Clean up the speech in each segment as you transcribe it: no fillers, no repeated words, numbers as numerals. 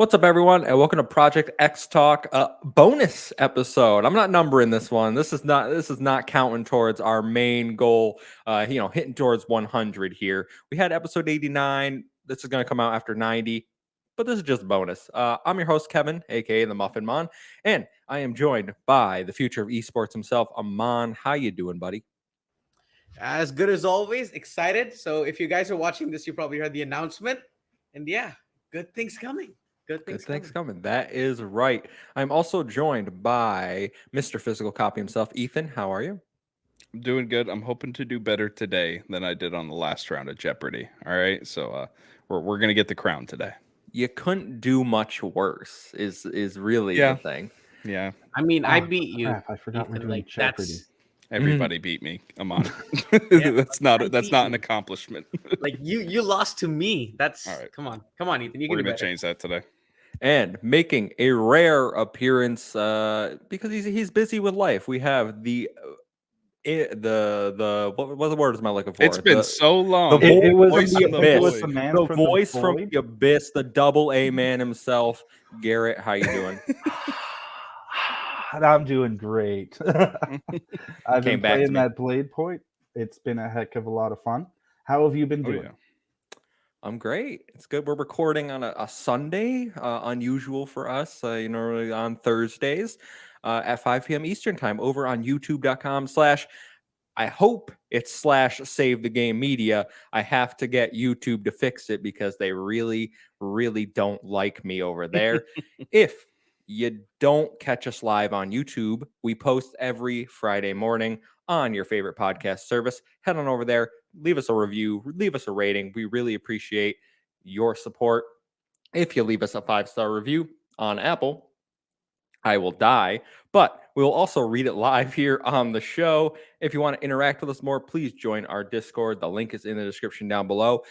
What's up, everyone, and welcome to Project XTalk bonus episode. I'm not numbering this one. This is not counting towards our main goal. Hitting towards 100 here. We had episode 89. This is going to come out after 90, but this is just a bonus. I'm your host, Kevin, aka the Muffin Mon, and I am joined by the future of esports himself, Amon. How you doing, buddy? As good as always, excited. So if you guys are watching this, you probably heard the announcement. And yeah, good things coming. Good things coming. That is right. I'm also joined by Mr. Physical Copy himself, Ethan. How are you? I'm doing good. I'm hoping to do better today than I did on the last round of Jeopardy. All right, so we're gonna get the crown today. You couldn't do much worse. Is really the thing. Yeah. I mean, I beat you. Crap, I forgot we're doing Jeopardy. Everybody beat me. I'm on it. That's not an accomplishment. Like you lost to me. That's all right. Come on, Ethan. You We're can gonna change that today. And making a rare appearance because he's busy with life. We have the what word am I looking for? It's been so long. It was voice the from man the voice from the abyss, the double A man himself, Garrett. How you doing? I'm doing great. I've been playing that Blade Point. It's been a heck of a lot of fun. How have you been doing? Yeah. I'm great. It's good. We're recording on a Sunday, unusual for us. Normally on Thursdays at 5 p.m. Eastern time over on youtube.com/ I hope it's / save the game media. I have to get YouTube to fix it because they really, really don't like me over there. If you don't catch us live on YouTube, we post every Friday morning on your favorite podcast service. Head on over there, leave us a review, leave us a rating. We really appreciate your support. If you leave us a 5-star review on Apple, I will die, but we will also read it live here on the show. If you want to interact with us more, please join our Discord. The link is in the description down below,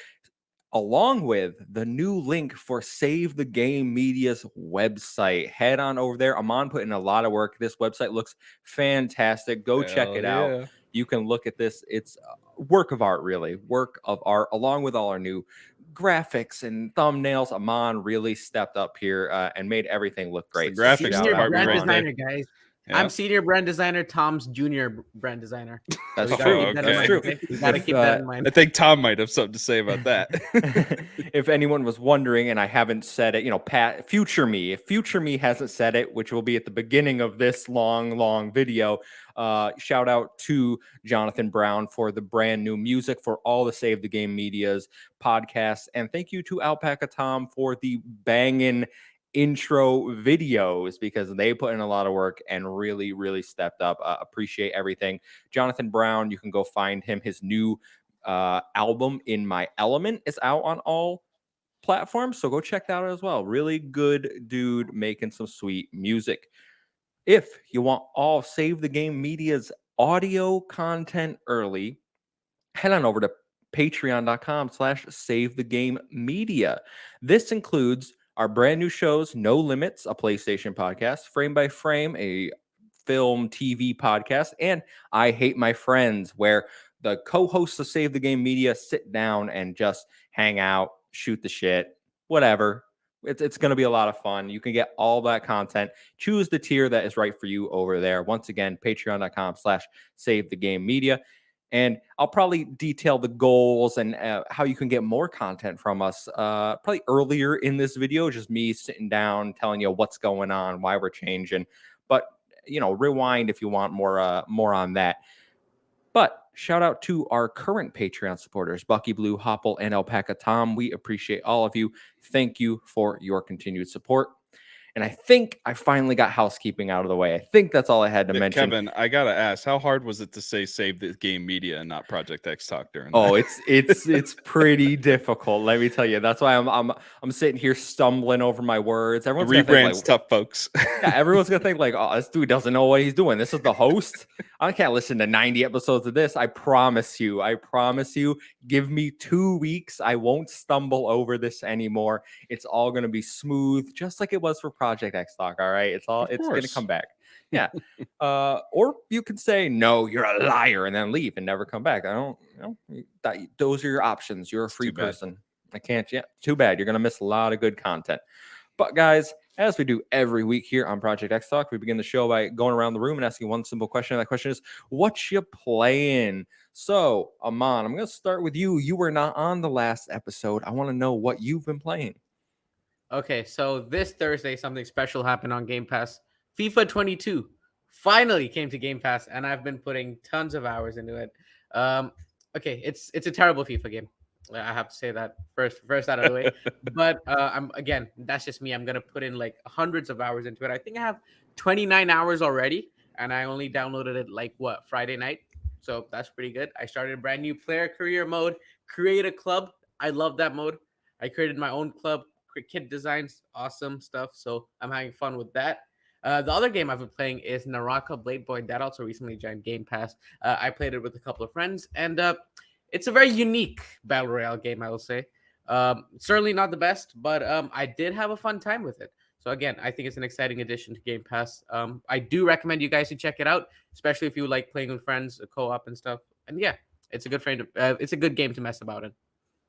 along with the new link for Save the Game Media's website. Head on over there. Amon put in a lot of work. This website looks fantastic. Go check it out. You can look at this. It's work of art, really. Work of art, along with all our new graphics and thumbnails. Amon really stepped up here and made everything look great. The graphics department brand right designer, guys. Yeah. I'm senior brand designer. Tom's junior brand designer. That's true. That's true. You gotta keep that in mind. I think Tom might have something to say about that. If anyone was wondering, and I haven't said it, future me, if future me hasn't said it, which will be at the beginning of this long video, shout out to Jonathan Brown for the brand new music for all the Save the Game Media's podcasts. And thank you to Alpaca Tom for the banging intro videos, because they put in a lot of work and really stepped up. Appreciate everything. Jonathan Brown, you can go find him. His new album, In My Element, is out on all platforms, so go check that out as well. Really good dude making some sweet music. If you want all Save the Game Media's audio content early, head on over to patreon.com / save the game media. This includes our brand new shows, No Limits, a PlayStation podcast, Frame by Frame, a film TV podcast, and I Hate My Friends, where the co-hosts of Save the Game Media sit down and just hang out, shoot the shit, whatever. It's going to be a lot of fun. You can get all that content. Choose the tier that is right for you over there. Once again, patreon.com / save the game media. And I'll probably detail the goals and how you can get more content from us probably earlier in this video, just me sitting down, telling you what's going on, why we're changing. But, rewind if you want more on that. But shout out to our current Patreon supporters, Bucky Blue, Hopple, and Alpaca Tom. We appreciate all of you. Thank you for your continued support. And I think I finally got housekeeping out of the way. I think that's all I had to mention. Kevin, I gotta ask, how hard was it to say Save the Game Media and not Project XTalk during that? Oh, it's pretty difficult. Let me tell you. That's why I'm sitting here stumbling over my words. Everyone's the rebrand's tough, folks. Yeah, everyone's gonna think like, oh, this dude doesn't know what he's doing. This is the host. I can't listen to 90 episodes of this. I promise you. Give me 2 weeks. I won't stumble over this anymore. It's all gonna be smooth, just like it was for Project XTalk. All right, it's gonna come back. Yeah. Or you could say, no, you're a liar, and then leave and never come back. I don't, those are your options. You're a free person. I can't. Yeah. Too bad. You're gonna miss a lot of good content. But guys, as we do every week here on Project XTalk, we begin the show by going around the room and asking one simple question. And that question is, what you playing? So, Aman, I'm going to start with you. You were not on the last episode. I want to know what you've been playing. Okay, so this Thursday, something special happened on Game Pass. FIFA 22 finally came to Game Pass, and I've been putting tons of hours into it. Okay, it's a terrible FIFA game. I have to say that first out of the way. But that's just me. I'm gonna put in like hundreds of hours into it. I think I have 29 hours already, and I only downloaded it like Friday night. So that's pretty good. I started a brand new player career mode, create a club. I love that mode. I created my own club, kit designs, awesome stuff. So I'm having fun with that. The other game I've been playing is Naraka Blade Boy. That also recently joined Game Pass. I played it with a couple of friends, and it's a very unique battle royale game, I will say. Certainly not the best, but I did have a fun time with it. So again, I think it's an exciting addition to Game Pass. I do recommend you guys to check it out, especially if you like playing with friends, co-op and stuff. And yeah, it's a good friend. It's a good game to mess about in.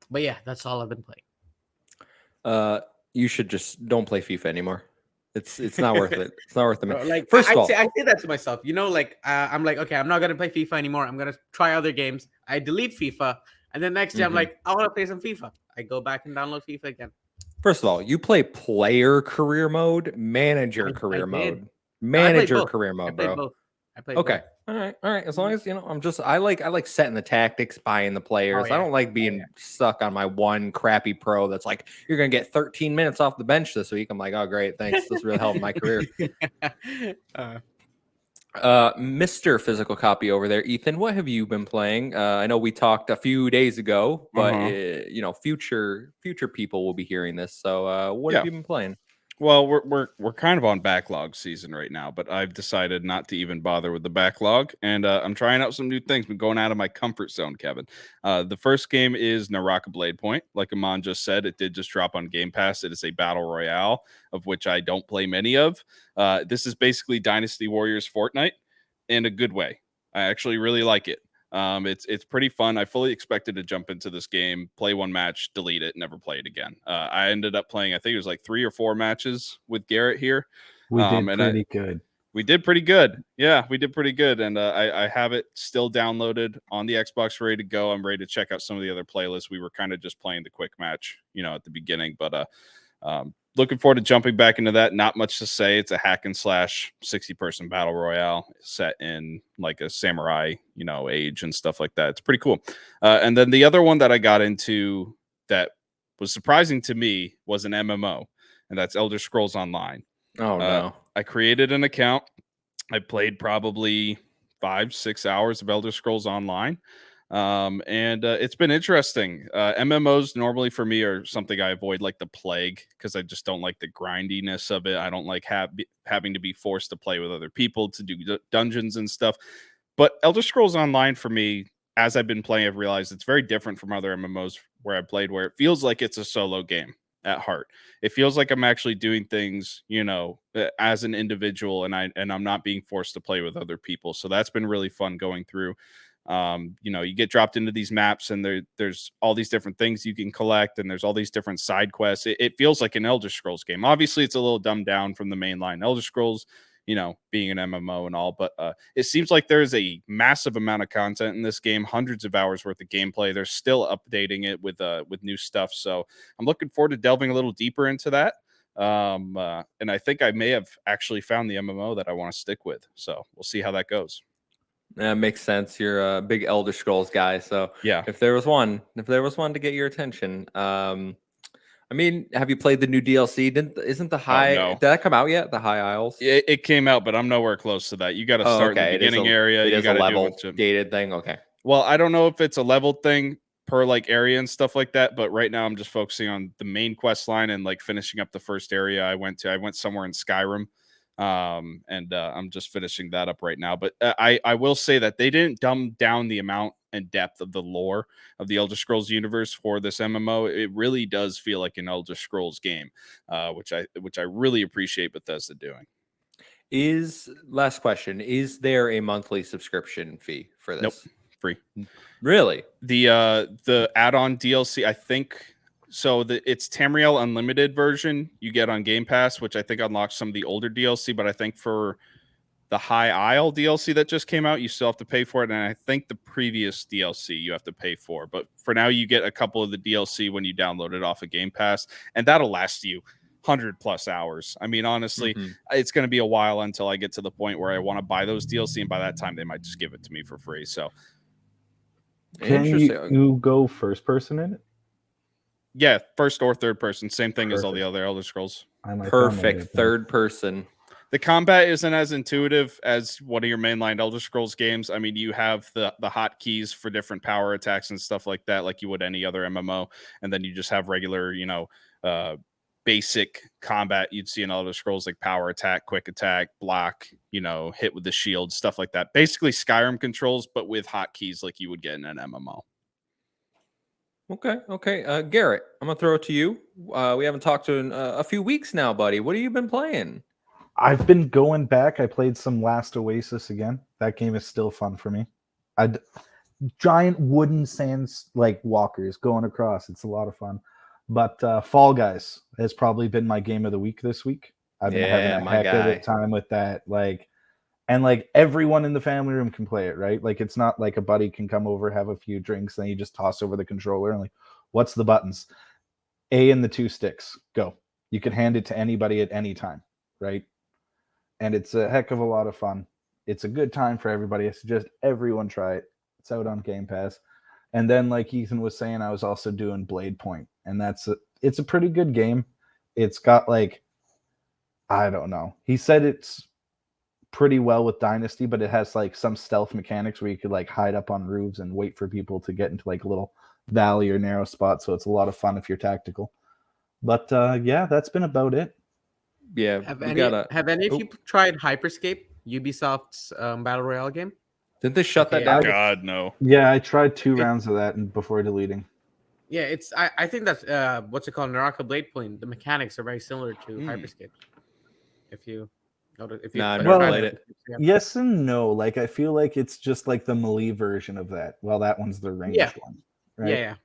But yeah, that's all I've been playing. You should just don't play FIFA anymore. It's not worth it. It's not worth it. Like First of all, I say that to myself. I'm like, okay, I'm not gonna play FIFA anymore. I'm gonna try other games. I delete FIFA, and then next day I'm like, I want to play some FIFA. I go back and download FIFA again. First of all, you play player career mode, manager career mode, manager career mode, bro. I played okay. both. All right. As long as I like setting the tactics, buying the players. I don't like being stuck on my one crappy pro that's like, you're gonna get 13 minutes off the bench this week. I'm like, oh great, thanks. This really helped my career. Mr. Physical Copy over there, Ethan, what have you been playing? I know we talked a few days ago, but future people will be hearing this. So what have you been playing? Well, we're kind of on backlog season right now, but I've decided not to even bother with the backlog, and I'm trying out some new things. I'm going out of my comfort zone, Kevin. The first game is Naraka Blade Point. Like Aman just said, it did just drop on Game Pass. It is a battle royale, of which I don't play many of. This is basically Dynasty Warriors Fortnite in a good way. I actually really like it. It's pretty fun. I fully expected to jump into this game, play one match, delete it, never play it again. I ended up playing, I think it was like 3 or 4 matches with Garrett here. We did pretty good. We did pretty good. Yeah, we did pretty good. And I have it still downloaded on the Xbox, ready to go. I'm ready to check out some of the other playlists. We were kind of just playing the quick match, at the beginning, but looking forward to jumping back into that. Not much to say. It's a hack and slash 60-person battle royale set in like a samurai, age and stuff like that. It's pretty cool. And then the other one that I got into that was surprising to me was an MMO, and that's Elder Scrolls Online. Oh, no. I created an account. I played probably 5-6 hours of Elder Scrolls Online. And it's been interesting. MMOs normally for me are something I avoid like the plague, because I just don't like the grindiness of it. I don't like having to be forced to play with other people to do dungeons and stuff. But Elder Scrolls Online for me, as I've been playing, I've realized it's very different from other MMOs where I played, where it feels like it's a solo game at heart. It feels like I'm actually doing things, as an individual, and I'm not being forced to play with other people. So that's been really fun going through. You get dropped into these maps, and there's all these different things you can collect, and there's all these different side quests. It feels like an Elder Scrolls game. Obviously, it's a little dumbed down from the mainline Elder Scrolls, being an MMO and all, but it seems like there's a massive amount of content in this game, hundreds of hours worth of gameplay. They're still updating it with new stuff, so I'm looking forward to delving a little deeper into that. And I think I may have actually found the MMO that I want to stick with, so we'll see how that goes. That makes sense. You're a big Elder Scrolls guy, so yeah. If there was one to get your attention, have you played the new DLC? Isn't the High? No. Did that come out yet? The High Isles? It came out, but I'm nowhere close to that. You got to start in the beginning area. You got a level gated thing. Okay. Well, I don't know if it's a level thing per like area and stuff like that, but right now I'm just focusing on the main quest line and like finishing up the first area I went somewhere in Skyrim. And I'm just finishing that up right now. But I will say that they didn't dumb down the amount and depth of the lore of the Elder Scrolls universe for this MMO. It really does feel like an Elder Scrolls game, which I really appreciate Bethesda doing. Last question, is there a monthly subscription fee for this? Nope, free. Really? The add-on DLC, I think So it's Tamriel Unlimited version you get on Game Pass, which I think unlocks some of the older DLC, but I think for the High Isle DLC that just came out, you still have to pay for it. And I think the previous DLC you have to pay for. But for now, you get a couple of the DLC when you download it off of Game Pass, and that'll last you 100+ hours. I mean, honestly, it's going to be a while until I get to the point where I want to buy those DLC, and by that time, they might just give it to me for free. So, can you go first person in it? Yeah, first or third person, same thing as all the other Elder Scrolls. Perfect third person. The combat isn't as intuitive as one of your mainline Elder Scrolls games. I mean, you have the hotkeys for different power attacks and stuff like that, like you would any other MMO, and then you just have regular, basic combat you'd see in Elder Scrolls, like power attack, quick attack, block, hit with the shield, stuff like that. Basically Skyrim controls, but with hotkeys like you would get in an MMO. Okay. Garrett, I'm gonna throw it to you. We haven't talked to in a few weeks now, buddy. What have you been playing? I've been going back. I played some Last Oasis again. That game is still fun for me. Giant wooden sands like walkers going across. It's a lot of fun. But Fall Guys has probably been my game of the week this week. I've been having a heck of a time with that. And everyone in the family room can play it, right? Like, it's not like a buddy can come over, have a few drinks, then you just toss over the controller and what's the buttons? A and the 2 sticks. Go. You can hand it to anybody at any time, right? And it's a heck of a lot of fun. It's a good time for everybody. I suggest everyone try it. It's out on Game Pass. And then, like Ethan was saying, I was also doing Blade Point, and it's a pretty good game. It's got I don't know. He said it's pretty well with Dynasty, but it has some stealth mechanics where you could hide up on roofs and wait for people to get into a little valley or narrow spot. So it's a lot of fun if you're tactical. But yeah, that's been about it. Yeah. Have any of you tried Hyperscape, Ubisoft's battle royale game? Didn't they shut that down? God, no. Yeah, I tried 2 rounds of that before deleting. Yeah, I think that's what's it called? Naraka Blade Point. The mechanics are very similar to Hyperscape. If you I've never played it. Yes and no. I feel like it's just the melee version of that. Well, that one's the ranged one. Right? Yeah.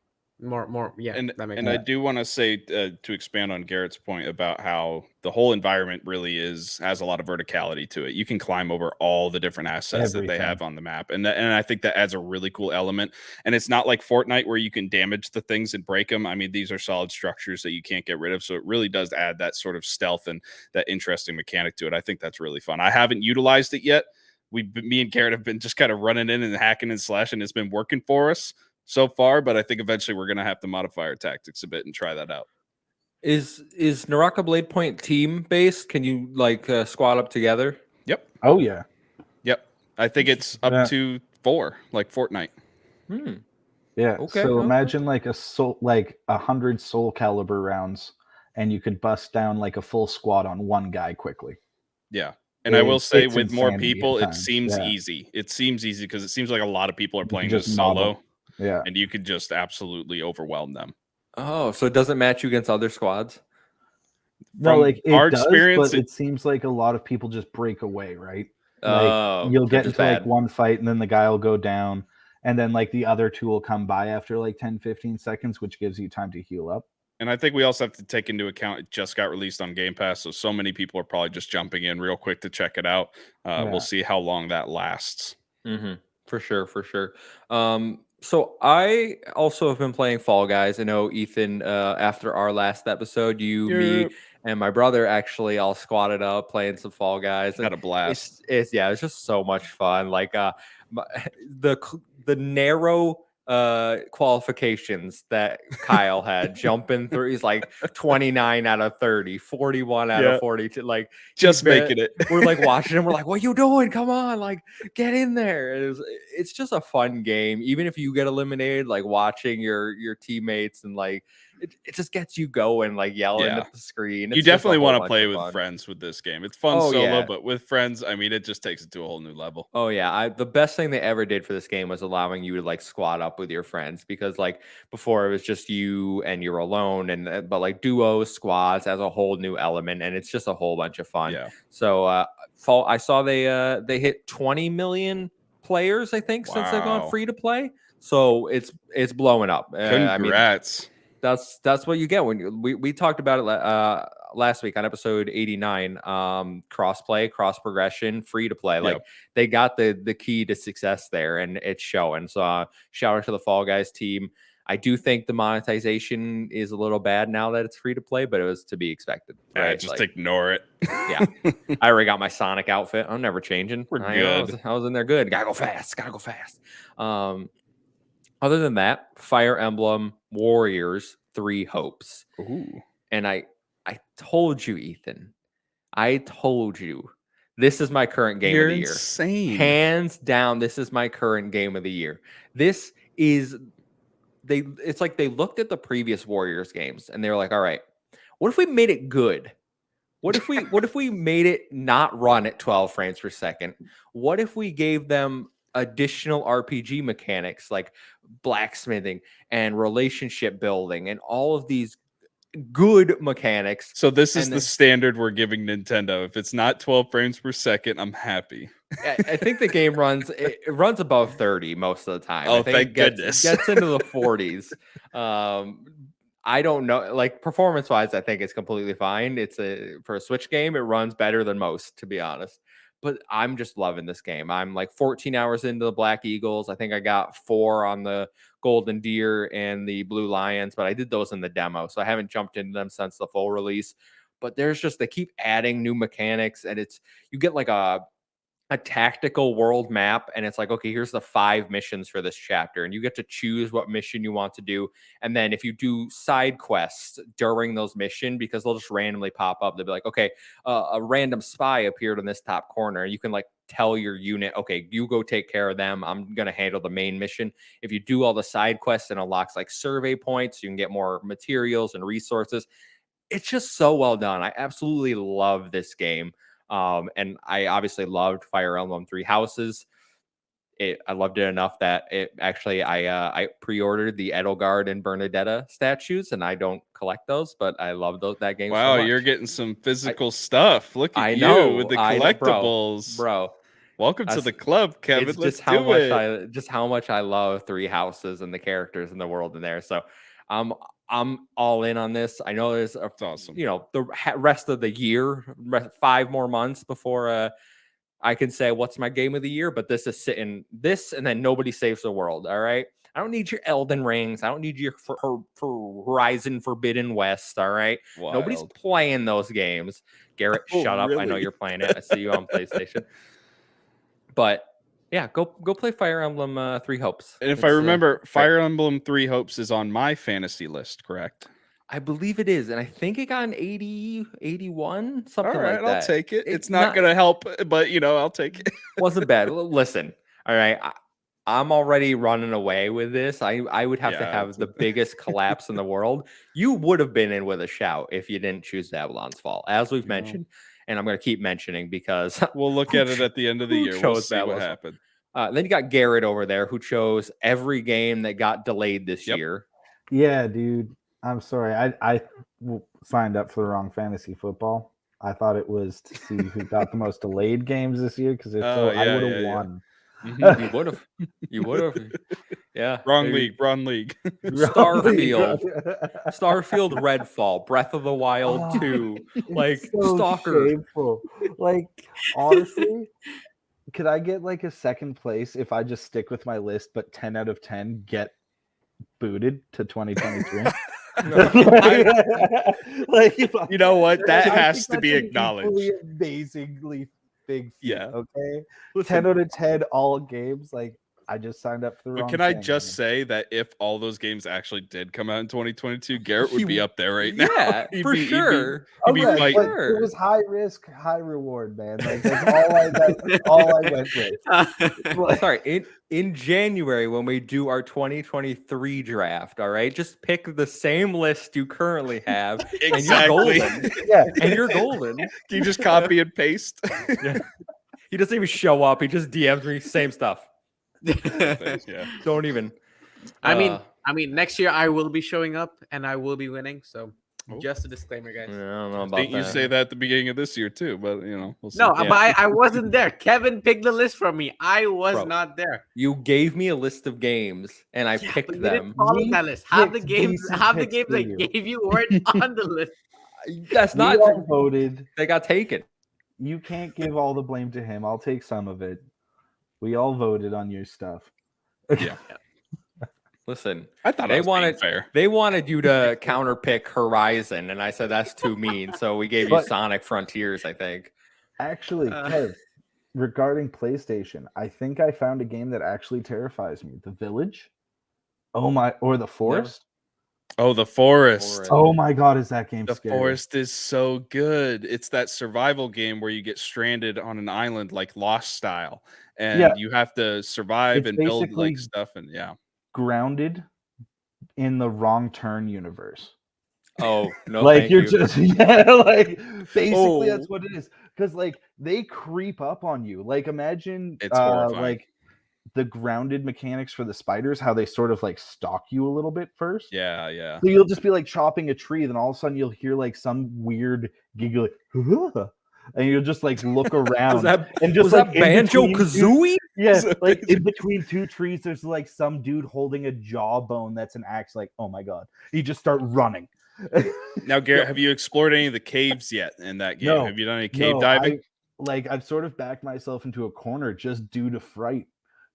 More. Yeah. And I do want to say to expand on Garrett's point about how the whole environment really has a lot of verticality to it. You can climb over all the different assets that they have on the map, and I think that adds a really cool element. And it's not like Fortnite where you can damage the things and break them. I mean, these are solid structures that you can't get rid of, so it really does add that sort of stealth and that interesting mechanic to it. I think that's really fun. I haven't utilized it yet. Me and Garrett have been just kind of running in and hacking and slashing. It's been working for us so far, but I think eventually we're going to have to modify our tactics a bit and try that out. Is Naraka Blade Point team based? Can you squad up together? Yep. Oh yeah. Yep. I think it's up to 4, like Fortnite. Yeah. Okay. So imagine a 100 Soul Calibur rounds, and you could bust down a full squad on one guy quickly. Yeah. And I will say, with more people, it seems easy. It seems easy because it seems like a lot of people are playing this solo. Yeah. And you could just absolutely overwhelm them. Oh, so it doesn't match you against other squads? No, it does, experience, but it seems like a lot of people just break away, right? You'll get into one fight, and then the guy will go down, and then the other 2 will come by after 10-15 seconds, which gives you time to heal up. And I think we also have to take into account it just got released on Game Pass, so many people are probably just jumping in real quick to check it out. We'll see how long that lasts. For sure. So I also have been playing Fall Guys. I know, Ethan, after our last episode, me, and my brother actually all squatted up playing some Fall Guys. Had a blast. It's just so much fun. The narrow qualifications that Kyle had jumping through, he's 29 out of 30, 41 out of 42, just making it. We're watching him, we're like, what you doing? Come on, get in there. It's just a fun game, even if you get eliminated, watching your teammates, and it just gets you going, yelling at the screen. You definitely want to play with friends with this game. It's fun solo, but with friends, I mean, it just takes it to a whole new level. Oh yeah, the best thing they ever did for this game was allowing you to squad up with your friends, because before it was just you and you're alone, but duos, squads as a whole new element, and it's just a whole bunch of fun. Yeah. So I saw they hit 20 million players, I think, since they've gone free to play. So it's blowing up. Congrats. That's what you get when we talked about it last week on episode 89. Cross-play, cross-progression, free to play. Like they got the key to success there, and it's showing. So shout out to the Fall Guys team. I do think the monetization is a little bad now that it's free to play, but it was to be expected. Right? Just ignore it. Yeah. I already got my Sonic outfit. I'm never changing. We're good. I was in there good. Gotta go fast. Other than that, Fire Emblem Warriors 3 Hopes. Ooh. And I told you, Ethan. I told you. This is my current game of the year. Insane. Hands down, this is my current game of the year. This is it's like they looked at the previous Warriors games and they were like, all right, what if we made it good? What if we made it not run at 12 frames per second? What if we gave them additional RPG mechanics like blacksmithing and relationship building and all of these good mechanics? So this is the standard we're giving Nintendo. If it's not 12 frames per second, I'm happy. I think the game runs above 30 most of the time. Oh, I think thank goodness. Gets into the 40s. I don't know, like performance wise, I think it's completely fine. For a Switch game, it runs better than most, to be honest. But I'm just loving this game. I'm like 14 hours into the Black Eagles. I think I got 4 on the Golden Deer and the Blue Lions, but I did those in the demo, so I haven't jumped into them since the full release. But they keep adding new mechanics, and you get like a tactical world map, and it's like, okay, here's the 5 missions for this chapter, and you get to choose what mission you want to do. And then if you do side quests during those missions, because they'll just randomly pop up, they'll be like, okay, a random spy appeared in this top corner. You can like tell your unit, okay, you go take care of them, I'm gonna handle the main mission. If you do all the side quests, it unlocks like survey points, you can get more materials and resources. It's just so well done. I absolutely love this game. And I obviously loved Fire Emblem 3 Houses. I loved it enough that I pre-ordered the Edelgard and Bernadetta statues, and I don't collect those, but I love that game. Wow, so much. You're getting some physical stuff. Look at you with the collectibles, bro. Welcome to the club, Kevin. It's Let's just how do it. just how much I love 3 Houses and the characters in the world in there. So I'm all in on this. I know there's awesome. The rest of the year, 5 more months before I can say what's my game of the year, but this is sitting this, and then Nobody Saves the World. All right. I don't need your Elden Rings. I don't need your Horizon Forbidden West. All right. Wild. Nobody's playing those games. Garrett, shut up. Really? I know you're playing it. I see you on PlayStation. But yeah, go play Fire Emblem 3 Hopes. And if I remember, Fire Emblem 3 Hopes is on my fantasy list, correct? I believe it is, and I think it got an 80, 81, something all right, like that. I'll take it. It's not going to help, but I'll take it. Wasn't bad. Listen, all right, I'm already running away with this. I would have to have the biggest collapse in the world. You would have been in with a shout if you didn't choose Babylon's Fall, as we've mentioned, and I'm going to keep mentioning because we'll look at it at the end of the year. We'll see what happened. Then you got Garrett over there who chose every game that got delayed this year. Yeah, dude. I'm sorry. I signed up for the wrong fantasy football. I thought it was to see who got the most delayed games this year, because if so, I would have won. Mm-hmm. You would have. Yeah. Wrong league. Starfield. Starfield Redfall. Breath of the Wild 2. Like, so Stalker. Shameful. Like, honestly, could I get like a second place if I just stick with my list, but 10 out of 10 get booted to 2023? Like, you know what? That has to be acknowledged. Amazingly big feat, yeah. Okay. 10 out of 10 all games. Like, I just signed up for the wrong Can I just say that if all those games actually did come out in 2022, Garrett would be up there right now. Yeah, for sure. He'd be fighting. It was high risk, high reward, man. Like, that's all I went with. Sorry, in January when we do our 2023 draft, all right, just pick the same list you currently have, and you're golden. Yeah, and you're golden. Can you just copy and paste? Yeah. He doesn't even show up. He just DMs me same stuff. Yeah. Don't even. I mean, next year I will be showing up and I will be winning. So Just a disclaimer, guys. I don't know I about think you that. say that at the beginning of this year too, but we'll see. No, Yeah. but I wasn't there. Kevin picked the list from me. I was Bro. not there. You gave me a list of games and I Yeah, but picked you them. didn't follow We that list. Half the picked games, decent half the picks games for I you. gave you weren't on the list. That's We not all true. voted. They got taken. You can't give all the blame to him. I'll take some of it. We all voted on your stuff. Yeah. Listen, I thought they I was wanted being fair. they wanted you to counterpick Horizon, and I said that's too mean. So we gave you But- Sonic Frontiers, I think. Actually, Kev, regarding PlayStation, I think I found a game that actually terrifies me. The Village. Oh my, or The Forest. Oh, the forest. Forest. Oh my God, is that game The scary? forest is so good. It's that survival game where you get stranded on an island like Lost style, and Yeah. you have to survive It's and build like basically- stuff. And yeah, Grounded in the Wrong Turn universe. Oh no, Like thank you're you. just like basically Oh. that's what it is. Because like they creep up on you. Like imagine It's horrifying. like the grounded mechanics for the spiders, how they sort of like stalk you a little bit first. yeah. So you'll just be like chopping a tree, then all of a sudden you'll hear like some weird giggle, like, and you'll just like look around. Was that and just was like that in Banjo between two- Kazooie? Yeah, So like in between two trees, there's like some dude holding a jawbone that's an axe. Like, oh my God, you just start running. Now, Garrett, have you explored any of the caves yet in that game? No, Have you done any cave diving? I've sort of backed myself into a corner just due to fright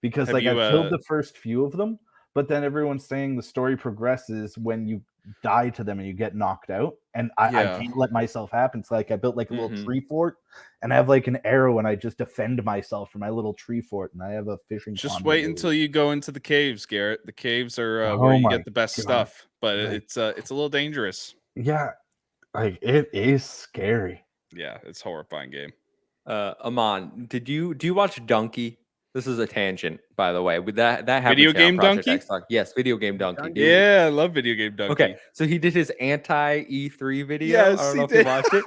because Have like you, I've killed the first few of them, but then everyone's saying the story progresses when you die to them and you get knocked out, and I Yeah. can't let myself happen. So like I built like a little Mhm. tree fort, and I have like an arrow, and I just defend myself from my little tree fort, and I have a fishing. Just pond wait over until it. you go into the caves, Garrett. The caves are Oh where you my get the best God. stuff, but Right. it's a little dangerous. Yeah, like it is scary. Yeah, it's a horrifying game. Aman, do you watch Donkey? This is a tangent, by the way. With that happens Video here on game Project Donkey? XTalk. Yes, video game Donkey. Donkey. Dude. Yeah, I love video game Donkey. Okay, so he did his anti E3 video. Yes, I don't he know if did. you watched it.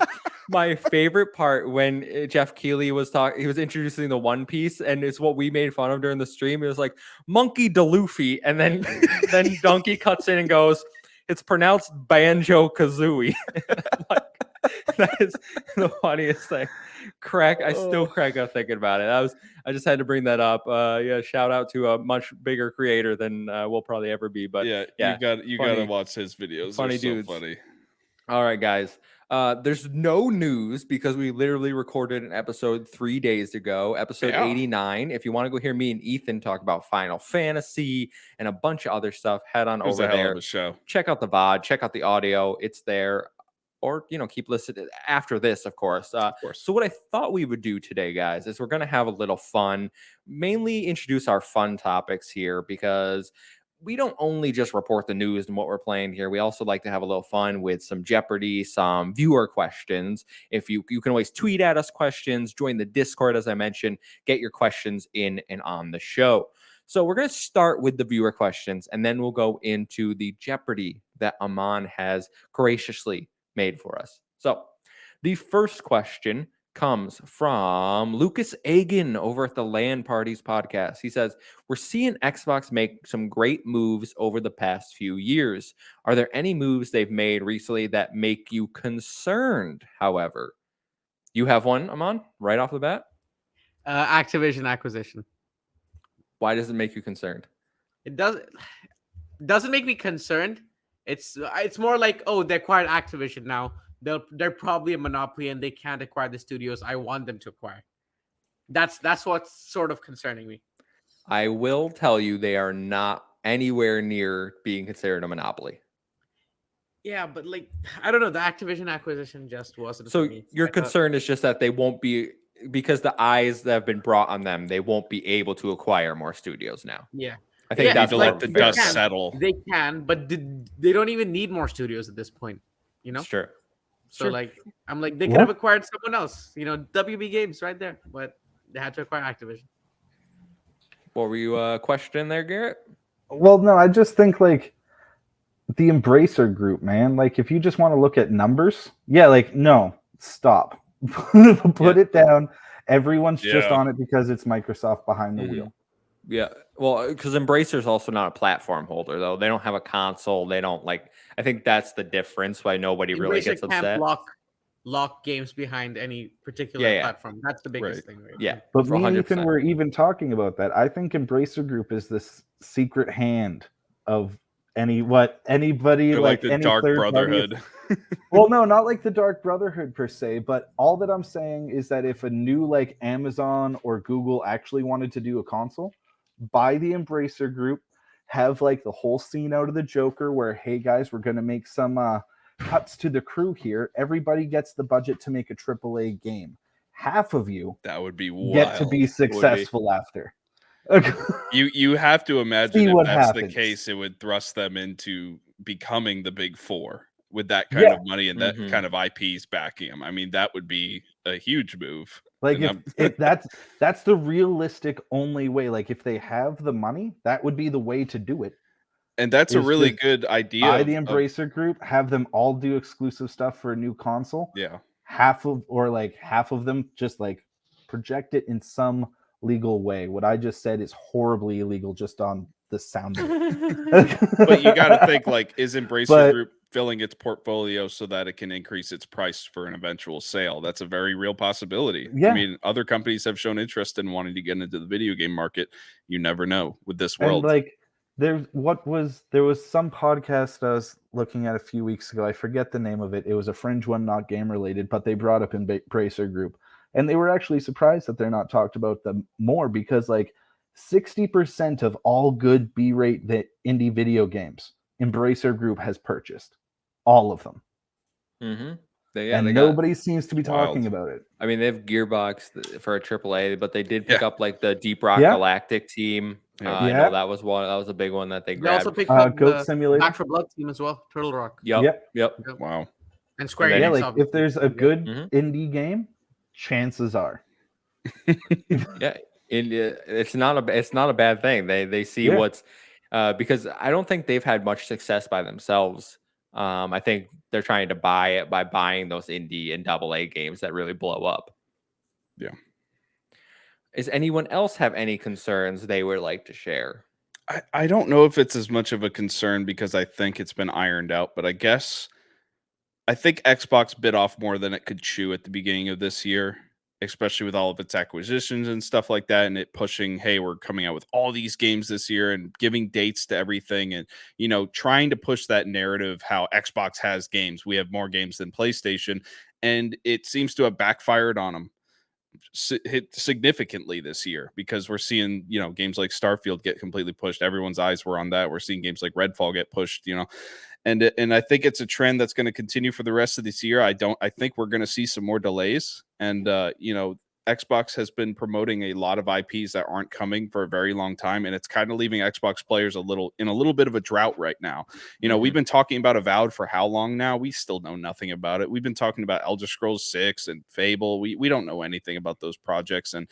My favorite part when Jeff Keighley was talking, he was introducing the One Piece, and it's what we made fun of during the stream. It was like Monkey DeLuffy, and then Donkey cuts in and goes, "It's pronounced Banjo Kazooie." Like, that is the funniest thing. I still crack up thinking about it. I just had to bring that up. Yeah, shout out to a much bigger creator than we'll probably ever be. But yeah, you funny- gotta watch his videos. funny They're so dudes. funny. all right, guys. There's no news because we literally recorded an episode 3 days ago, episode Yeah. 89. If you want to go hear me and Ethan talk about Final Fantasy and a bunch of other stuff, head on It was over a hell there. of a show. Check out the VOD, check out the audio. It's there. Or, keep listening after this, of course. Of course. So what I thought we would do today, guys, is we're going to have a little fun, mainly introduce our fun topics here because we don't only just report the news and what we're playing here. We also like to have a little fun with some Jeopardy, some viewer questions. If you can always tweet at us questions, join the Discord, as I mentioned, get your questions in and on the show. So we're going to start with the viewer questions, and then we'll go into the Jeopardy that Aman has graciously made for us. So the first question comes from Lucas Agan over at the LAN Parties podcast. He says, we're seeing Xbox make some great moves over the past few years. Are there any moves they've made recently that make you concerned, however? You have one, Aman, right off the bat? Activision acquisition. Why does it make you concerned? It doesn't make me concerned. It's more like, oh, they acquired Activision now. They're probably a monopoly and they can't acquire the studios I want them to acquire. That's what's sort of concerning me. I will tell you they are not anywhere near being considered a monopoly. Yeah, but like, I don't know. The Activision acquisition just wasn't So for me. your I thought- concern is just that they won't be, because the eyes that have been brought on them, they won't be able to acquire more studios now. Yeah. I think Yeah, that's to more let the fair. dust settle. They can, but they don't even need more studios at this point. Sure. So Sure. like, I'm like, they could What? have acquired someone else. WB Games right there, but they had to acquire Activision. What were you questioning there, Garrett? Well, no, I just think like the Embracer Group, man. Like, if you just want to look at numbers, yeah, like, no, stop. Put it down. Everyone's just Yeah. on it because it's Microsoft behind the Mhm. wheel. Yeah, well, because Embracer's also not a platform holder, though. They don't have a console. They don't like. I think that's the difference why nobody really Embracer gets can't upset. lock games behind any particular Yeah, yeah. platform. That's the biggest Right. thing, right? Yeah, But for me and Ethan 100%. were even talking about that. I think Embracer Group is this secret hand of anybody They're like the any Dark third party. Brotherhood. Well, no, not like the Dark Brotherhood per se, but all that I'm saying is that if a new like Amazon or Google actually wanted to do a console, buy the Embracer Group, have like the whole scene out of the Joker where, hey guys, we're gonna make some cuts to the crew here. Everybody gets the budget to make a AAA game. Half of you That would be get to wild. be successful after. You have to imagine See if what that's the happens. case, it would thrust them into becoming the big four with that kind of money and that Mhm. kind of IPs backing them. I mean, that would be a huge move. Like And if that's the realistic only way. Like if they have the money, that would be the way to do it. and that's a Is really just good idea. Buy the Embracer Group, have them all do exclusive stuff for a new console. Yeah. Half of them just like project it in some legal way. What I just said is horribly illegal just on the sound of it. But you got to think, like, is Embracer But- Group filling its portfolio so that it can increase its price for an eventual sale? That's a very real possibility. Yeah. I mean, other companies have shown interest in wanting to get into the video game market. You never know with this world. And like there was some podcast I was looking at a few weeks ago. I forget the name of it. It was a fringe one, not game related, but they brought up Embracer Group, and they were actually surprised that they're not talked about them more because like 60% of all good B-rate indie video games, Embracer Group has purchased all of them, Mm-hmm. and nobody seems to be talking about it. I mean, they have Gearbox for a AAA, but they did pick Yeah. up like the Deep Rock Yeah. Galactic team. Yeah. I Yeah. know that was one. That was a big one that they They also grabbed. picked up Goat the Simulator. Back for Blood team as well, Turtle Rock. Yep. Wow. And Square then- Yeah, Enix, like if obviously. there's a good Mhm. indie game, chances are. Yeah, it's not a bad thing. They see Yeah. what's because I don't think they've had much success by themselves. I think they're trying to buy it by buying those indie and AA games that really blow up. Yeah. Does anyone else have any concerns they would like to share? I don't know if it's as much of a concern because I think it's been ironed out, but I think Xbox bit off more than it could chew at the beginning of this year, especially with all of its acquisitions and stuff like that, and it pushing, hey, we're coming out with all these games this year and giving dates to everything, and trying to push that narrative how Xbox has games. We have more games than PlayStation, and it seems to have backfired on them hit significantly this year because we're seeing games like Starfield get completely pushed. Everyone's eyes were on that. We're seeing games like Redfall get pushed, and I think it's a trend that's going to continue for the rest of this year. I think we're going to see some more delays, and Xbox has been promoting a lot of IPs that aren't coming for a very long time, and it's kind of leaving Xbox players in a little bit of a drought right now. We've been talking about Avowed for how long now? We still know nothing about it. We've been talking about Elder Scrolls 6 and Fable. We don't know anything about those projects, and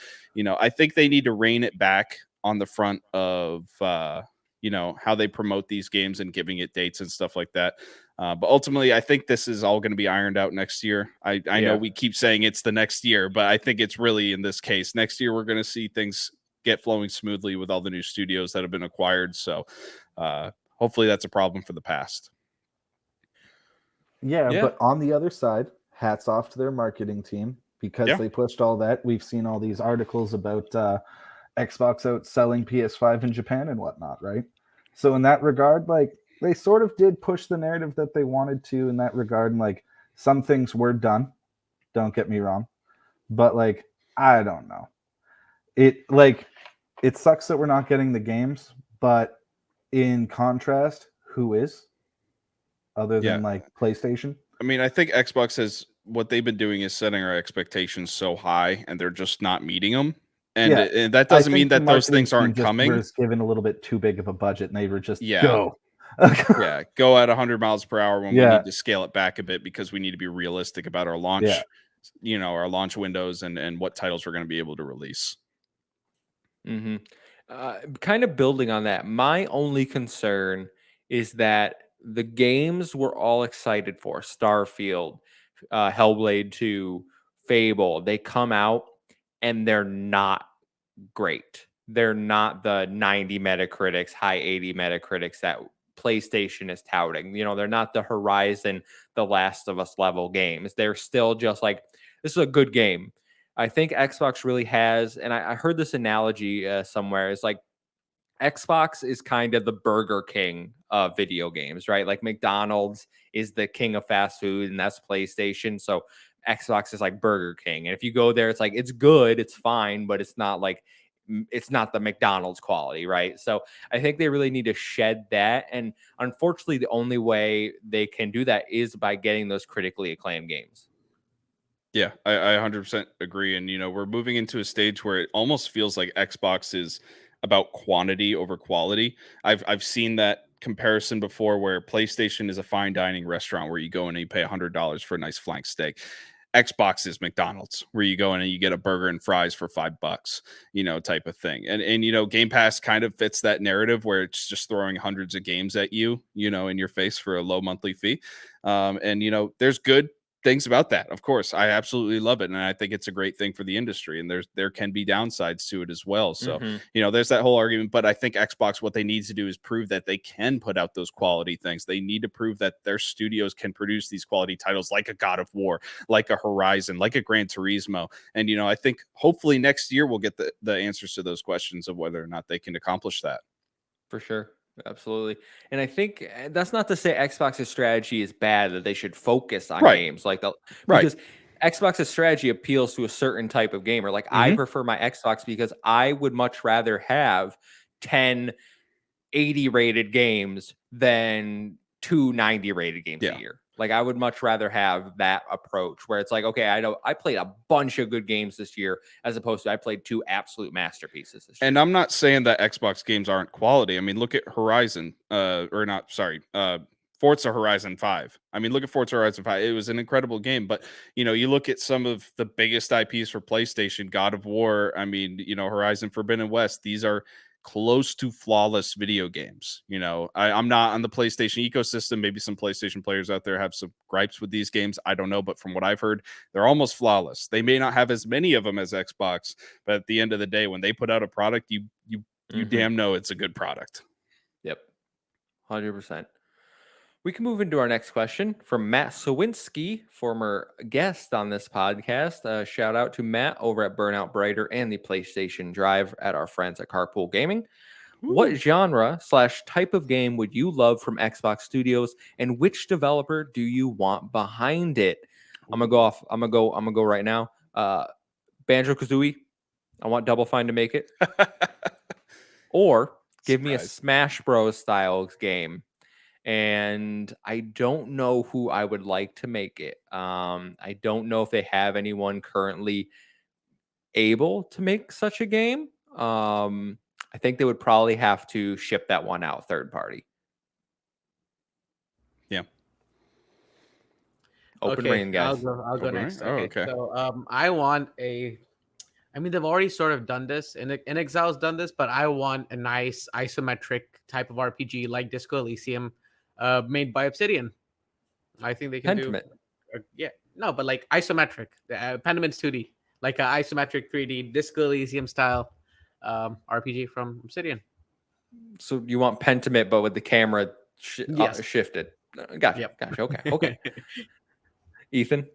I think they need to rein it back on the front of how they promote these games and giving it dates and stuff like that. But ultimately, I think this is all going to be ironed out next year. I know we keep saying it's the next year, but I think it's really in this case. Next year, we're going to see things get flowing smoothly with all the new studios that have been acquired. So hopefully that's a problem for the past. Yeah, but on the other side, hats off to their marketing team because they pushed all that. We've seen all these articles about Xbox outselling PS5 in Japan and whatnot, right? So in that regard, like they sort of did push the narrative that they wanted to in that regard, and like some things were done. Don't get me wrong, but like I don't know. It sucks that we're not getting the games, but in contrast, who is? Other than like PlayStation? I mean, I think Xbox has what they've been doing is setting our expectations so high, and they're just not meeting them. And that doesn't mean that those things aren't coming. Was given a little bit too big of a budget, and they were just go. Go at 100 miles per hour when we need to scale it back a bit because we need to be realistic about our launch, our launch windows and what titles we're going to be able to release. Kind of building on that, my only concern is that the games we're all excited for, Starfield, Hellblade 2, Fable, they come out and they're not great. they're not the 90 Metacritics, high 80 Metacritics that PlayStation is touting. You know, they're not the Horizon, The Last of Us level games. They're still just like, this is a good game. I think Xbox really has, and I heard this analogy somewhere. It's like Xbox is kind of the Burger King of video games, right? Like McDonald's is the king of fast food, and that's PlayStation. So Xbox is like Burger King. And if you go there, it's like it's good, it's fine, but it's not like it's not the McDonald's quality, right? So I think they really need to shed that. And unfortunately, the only way they can do that is by getting those critically acclaimed games. Yeah, I 100% agree. And, we're moving into a stage where it almost feels like Xbox is about quantity over quality. I've seen that comparison before where PlayStation is a fine dining restaurant where you go in and you pay $100 for a nice flank steak. Xbox is McDonald's, where you go in and you get a burger and fries for $5, type of thing. And Game Pass kind of fits that narrative where it's just throwing hundreds of games at you, in your face for a low monthly fee. And there's good things about that. Of course, I absolutely love it, and I think it's a great thing for the industry. And there can be downsides to it as well. So there's that whole argument. But I think Xbox, what they need to do is prove that they can put out those quality things. They need to prove that their studios can produce these quality titles, like a God of War, like a Horizon, like a Gran Turismo. And I think hopefully next year we'll get the answers to those questions of whether or not they can accomplish that. For sure. Absolutely. And I think that's not to say Xbox's strategy is bad, that they should focus on games like because Xbox's strategy appeals to a certain type of gamer. Like I prefer my Xbox because I would much rather have 10 80 rated games than 2 90 rated games a year. Like I would much rather have that approach where it's like, okay, I played a bunch of good games this year as opposed to I played 2 absolute masterpieces this year. And I'm not saying that Xbox games aren't quality. I mean, look at Forza Horizon 5. I mean, look at Forza Horizon 5. It was an incredible game, but you look at some of the biggest IPs for PlayStation, God of War, I mean, Horizon Forbidden West. These are close to flawless video games. I'm not on the PlayStation ecosystem. Maybe some PlayStation players out there have some gripes with these games. I don't know, but from what I've heard, they're almost flawless. They may not have as many of them as Xbox, but at the end of the day, when they put out a product, you damn know it's a good product. Yep. 100%. We can move into our next question from Matt Sawinski, former guest on this podcast. Shout out to Matt over at Burnout Brighter and the PlayStation Drive at our friends at Carpool Gaming. Ooh. What genre/type of game would you love from Xbox Studios, and which developer do you want behind it? I'm gonna go right now. Banjo-Kazooie. I want Double Fine to make it. Or give me a Smash Bros. Style game. And I don't know who I would like to make it. I don't know if they have anyone currently able to make such a game. I think they would probably have to ship that one out third party. Yeah. Open rain, guys. I'll go next. Okay. So I want they've already sort of done this, and Exile's done this, but I want a nice isometric type of RPG like Disco Elysium. Made by Obsidian. I think they can Pentiment. But like isometric. Pentiment's 2D, like an isometric 3D Disco Elysium style RPG from Obsidian. So you want Pentiment, but with the camera shifted. Gotcha. Yep. Gotcha. Okay. Ethan?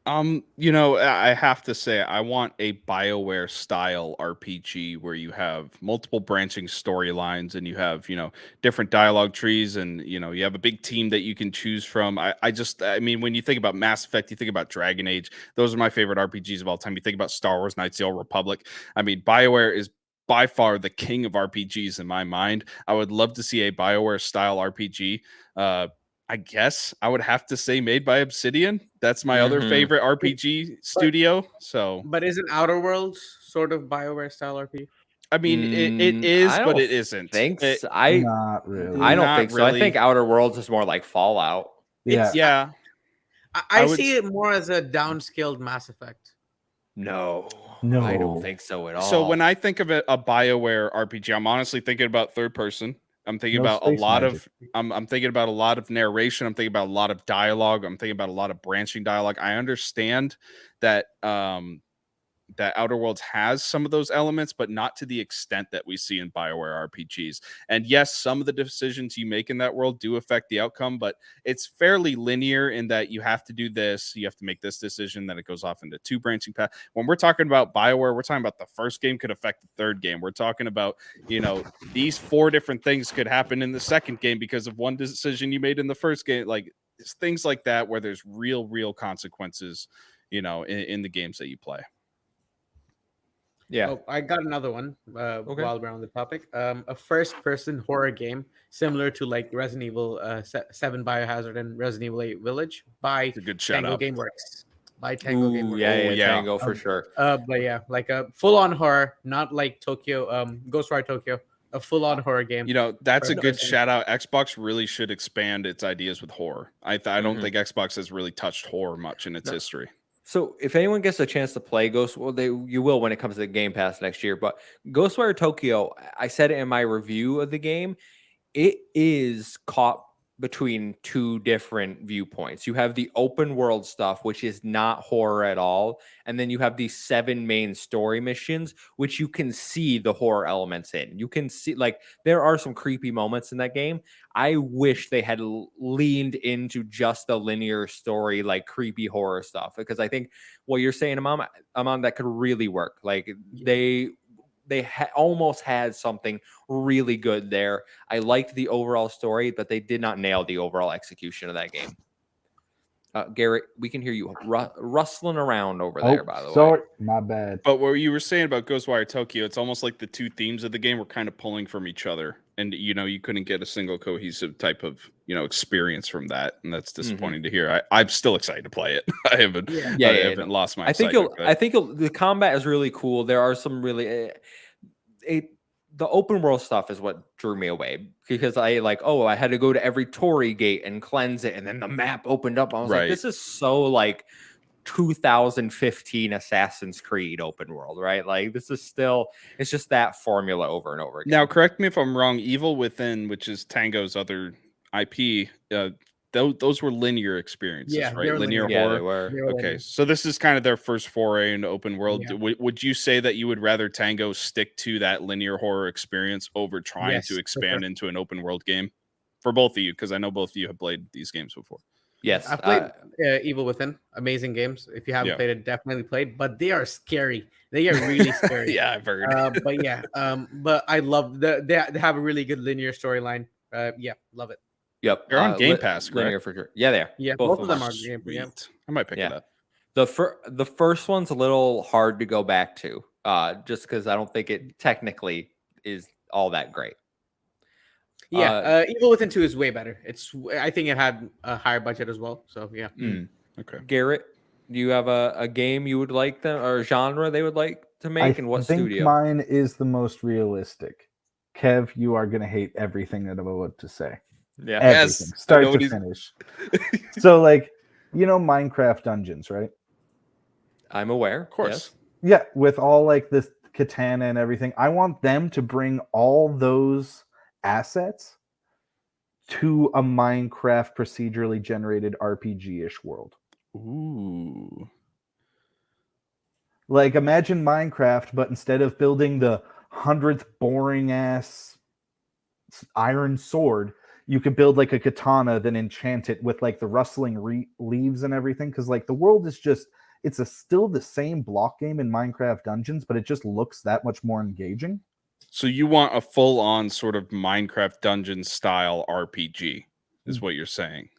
I have to say, I want a BioWare style RPG where you have multiple branching storylines and you have, different dialogue trees and, you have a big team that you can choose from. I mean, when you think about Mass Effect, you think about Dragon Age. Those are my favorite RPGs of all time. You think about Star Wars Knights of the Old Republic. I mean, BioWare is by far the king of RPGs in my mind. I would love to see a BioWare style RPG. I guess I would have to say made by Obsidian. That's my other favorite RPG studio. But isn't Outer Worlds sort of BioWare style RPG? I mean, it is, but it isn't. Not really. I don't think so. I think Outer Worlds is more like Fallout. Yeah. I see it more as a downscaled Mass Effect. No, I don't think so at all. So when I think of a BioWare RPG, I'm honestly thinking about third person. I'm thinking about I'm thinking about a lot of narration. I'm thinking about a lot of dialogue. I'm thinking about a lot of branching dialogue. I understand that that Outer Worlds has some of those elements, but not to the extent that we see in BioWare RPGs. And yes, some of the decisions you make in that world do affect the outcome, but it's fairly linear in that you have to do this, you have to make this decision, then it goes off into 2 branching paths. When we're talking about BioWare, we're talking about the first game could affect the third game. We're talking about, these 4 different things could happen in the second game because of one decision you made in the first game. Like, it's things like that where there's real consequences, in the games that you play. Yeah. Oh, I got another one. Okay. While we're on the topic, a first-person horror game similar to like Resident Evil 7 Biohazard and Resident Evil 8 Village by It's a good shout Tango out. Gameworks. By Tango Ooh, Gameworks. yeah, Oh, yeah. Tango for sure. But yeah, like a full-on horror, not like Tokyo, Ghostwire Tokyo, a full-on horror game. That's a good First-person. shout out. Xbox really should expand its ideas with horror. I don't Mhm. think Xbox has really touched horror much in its history. So if anyone gets a chance to play you will when it comes to Game Pass next year. But Ghostwire Tokyo, I said it in my review of the game, it is caught between 2 different viewpoints. You have the open world stuff, which is not horror at all, and then you have these 7 main story missions, which you can see the horror elements in. You can see, like, there are some creepy moments in that game. I wish they had leaned into just the linear story, like creepy horror stuff, because I think what you're saying, Amon, that could really work. Like, they almost had something really good there. I liked the overall story, but they did not nail the overall execution of that game. Garrett, we can hear you rustling around over there, by the way. Sorry, my bad. But what you were saying about Ghostwire Tokyo, it's almost like the 2 themes of the game were kind of pulling from each other. And, you couldn't get a single cohesive type of, experience from that. And that's disappointing to hear. I'm still excited to play it. I haven't lost my excitement. I think the combat is really cool. There are some really... the open world stuff is what drew me away, because I had to go to every Torii gate and cleanse it, and then the map opened up. I was like, this is so like 2015 Assassin's Creed open world, right? Like, this is still, it's just that formula over and over again. Now, correct me if I'm wrong, Evil Within, which is Tango's other IP, those were linear experiences, right? Linear horror. Yeah, they were. Okay, so this is kind of their first foray into open world. Yeah. Would you say that you would rather Tango stick to that linear horror experience over trying to expand into an open world game? For both of you, because I know both of you have played these games before. Yes, I've played Evil Within. Amazing games. If you haven't played it, definitely played. But they are scary. They are really scary. Yeah, I've heard. But I love they have a really good linear storyline. Love it. Yep, they're on Game Pass, linear correct? for sure. Yeah, they are. Yeah, both of them are. Yeah. I might pick it up. The first one's a little hard to go back to, just because I don't think it technically is all that great. Yeah, Evil Within 2 is way better. I think it had a higher budget as well. So yeah. Okay. Garrett, do you have a game you would like them, or a genre they would like to make, and what studio? I think mine is the most realistic. Kev, you are gonna hate everything that I'm about to say. Yeah. Everything, start to finish. So, like, Minecraft Dungeons, right? I'm aware. Of course. Yes. Yeah, with all like this katana and everything. I want them to bring all those assets to a Minecraft procedurally generated RPG-ish world. Ooh. Like, imagine Minecraft, but instead of building the 100th boring ass iron sword, you could build like a katana, then enchant it with like the rustling leaves and everything. Because like the world is just, it's still the same block game in Minecraft Dungeons, but it just looks that much more engaging. So you want a full-on sort of Minecraft Dungeon style RPG, is what you're saying?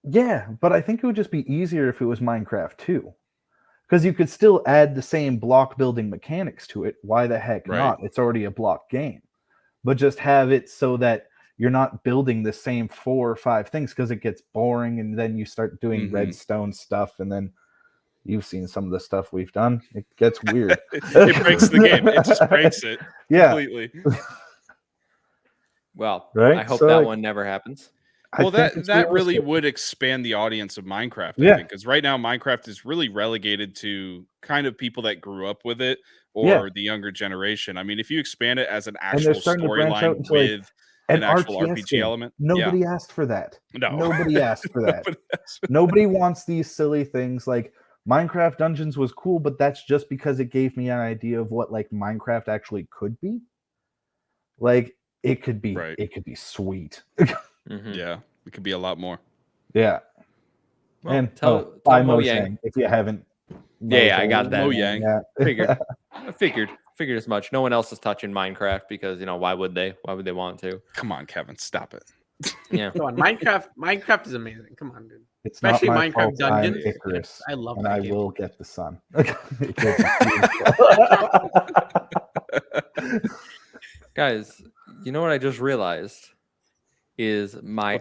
Yeah, but I think it would just be easier if it was Minecraft 2. Because you could still add the same block building mechanics to it. Why the heck not? It's already a block game. But just have it so that you're not building the same 4 or 5 things, because it gets boring, and then you start doing redstone stuff, and then you've seen some of the stuff we've done. It gets weird. It breaks the game. It just breaks it completely. Well, right? I hope that one never happens. Well, that really would expand the audience of Minecraft, I think, because right now Minecraft is really relegated to kind of people that grew up with it, or the younger generation. I mean, if you expand it as an actual storyline with an actual RPG element, nobody asked for that. No, nobody asked for that. Nobody wants these silly things like Minecraft Dungeons was cool, but that's just because it gave me an idea of what like Minecraft actually could be. Like it could be sweet. Yeah, it could be a lot more. Yeah. Well, and tell by Mo Mojang, Yang. if you haven't. Yeah, I got that. Mojang. Yeah. I figured as much. No one else is touching Minecraft because why would they? Why would they want to? Come on, Kevin, stop it. Yeah. Come on, Minecraft is amazing. Come on, dude. It's Especially not my Minecraft fault I'm Dungeons. Icarus, I love and that I game. will get the sun. Guys, you know what I just realized is my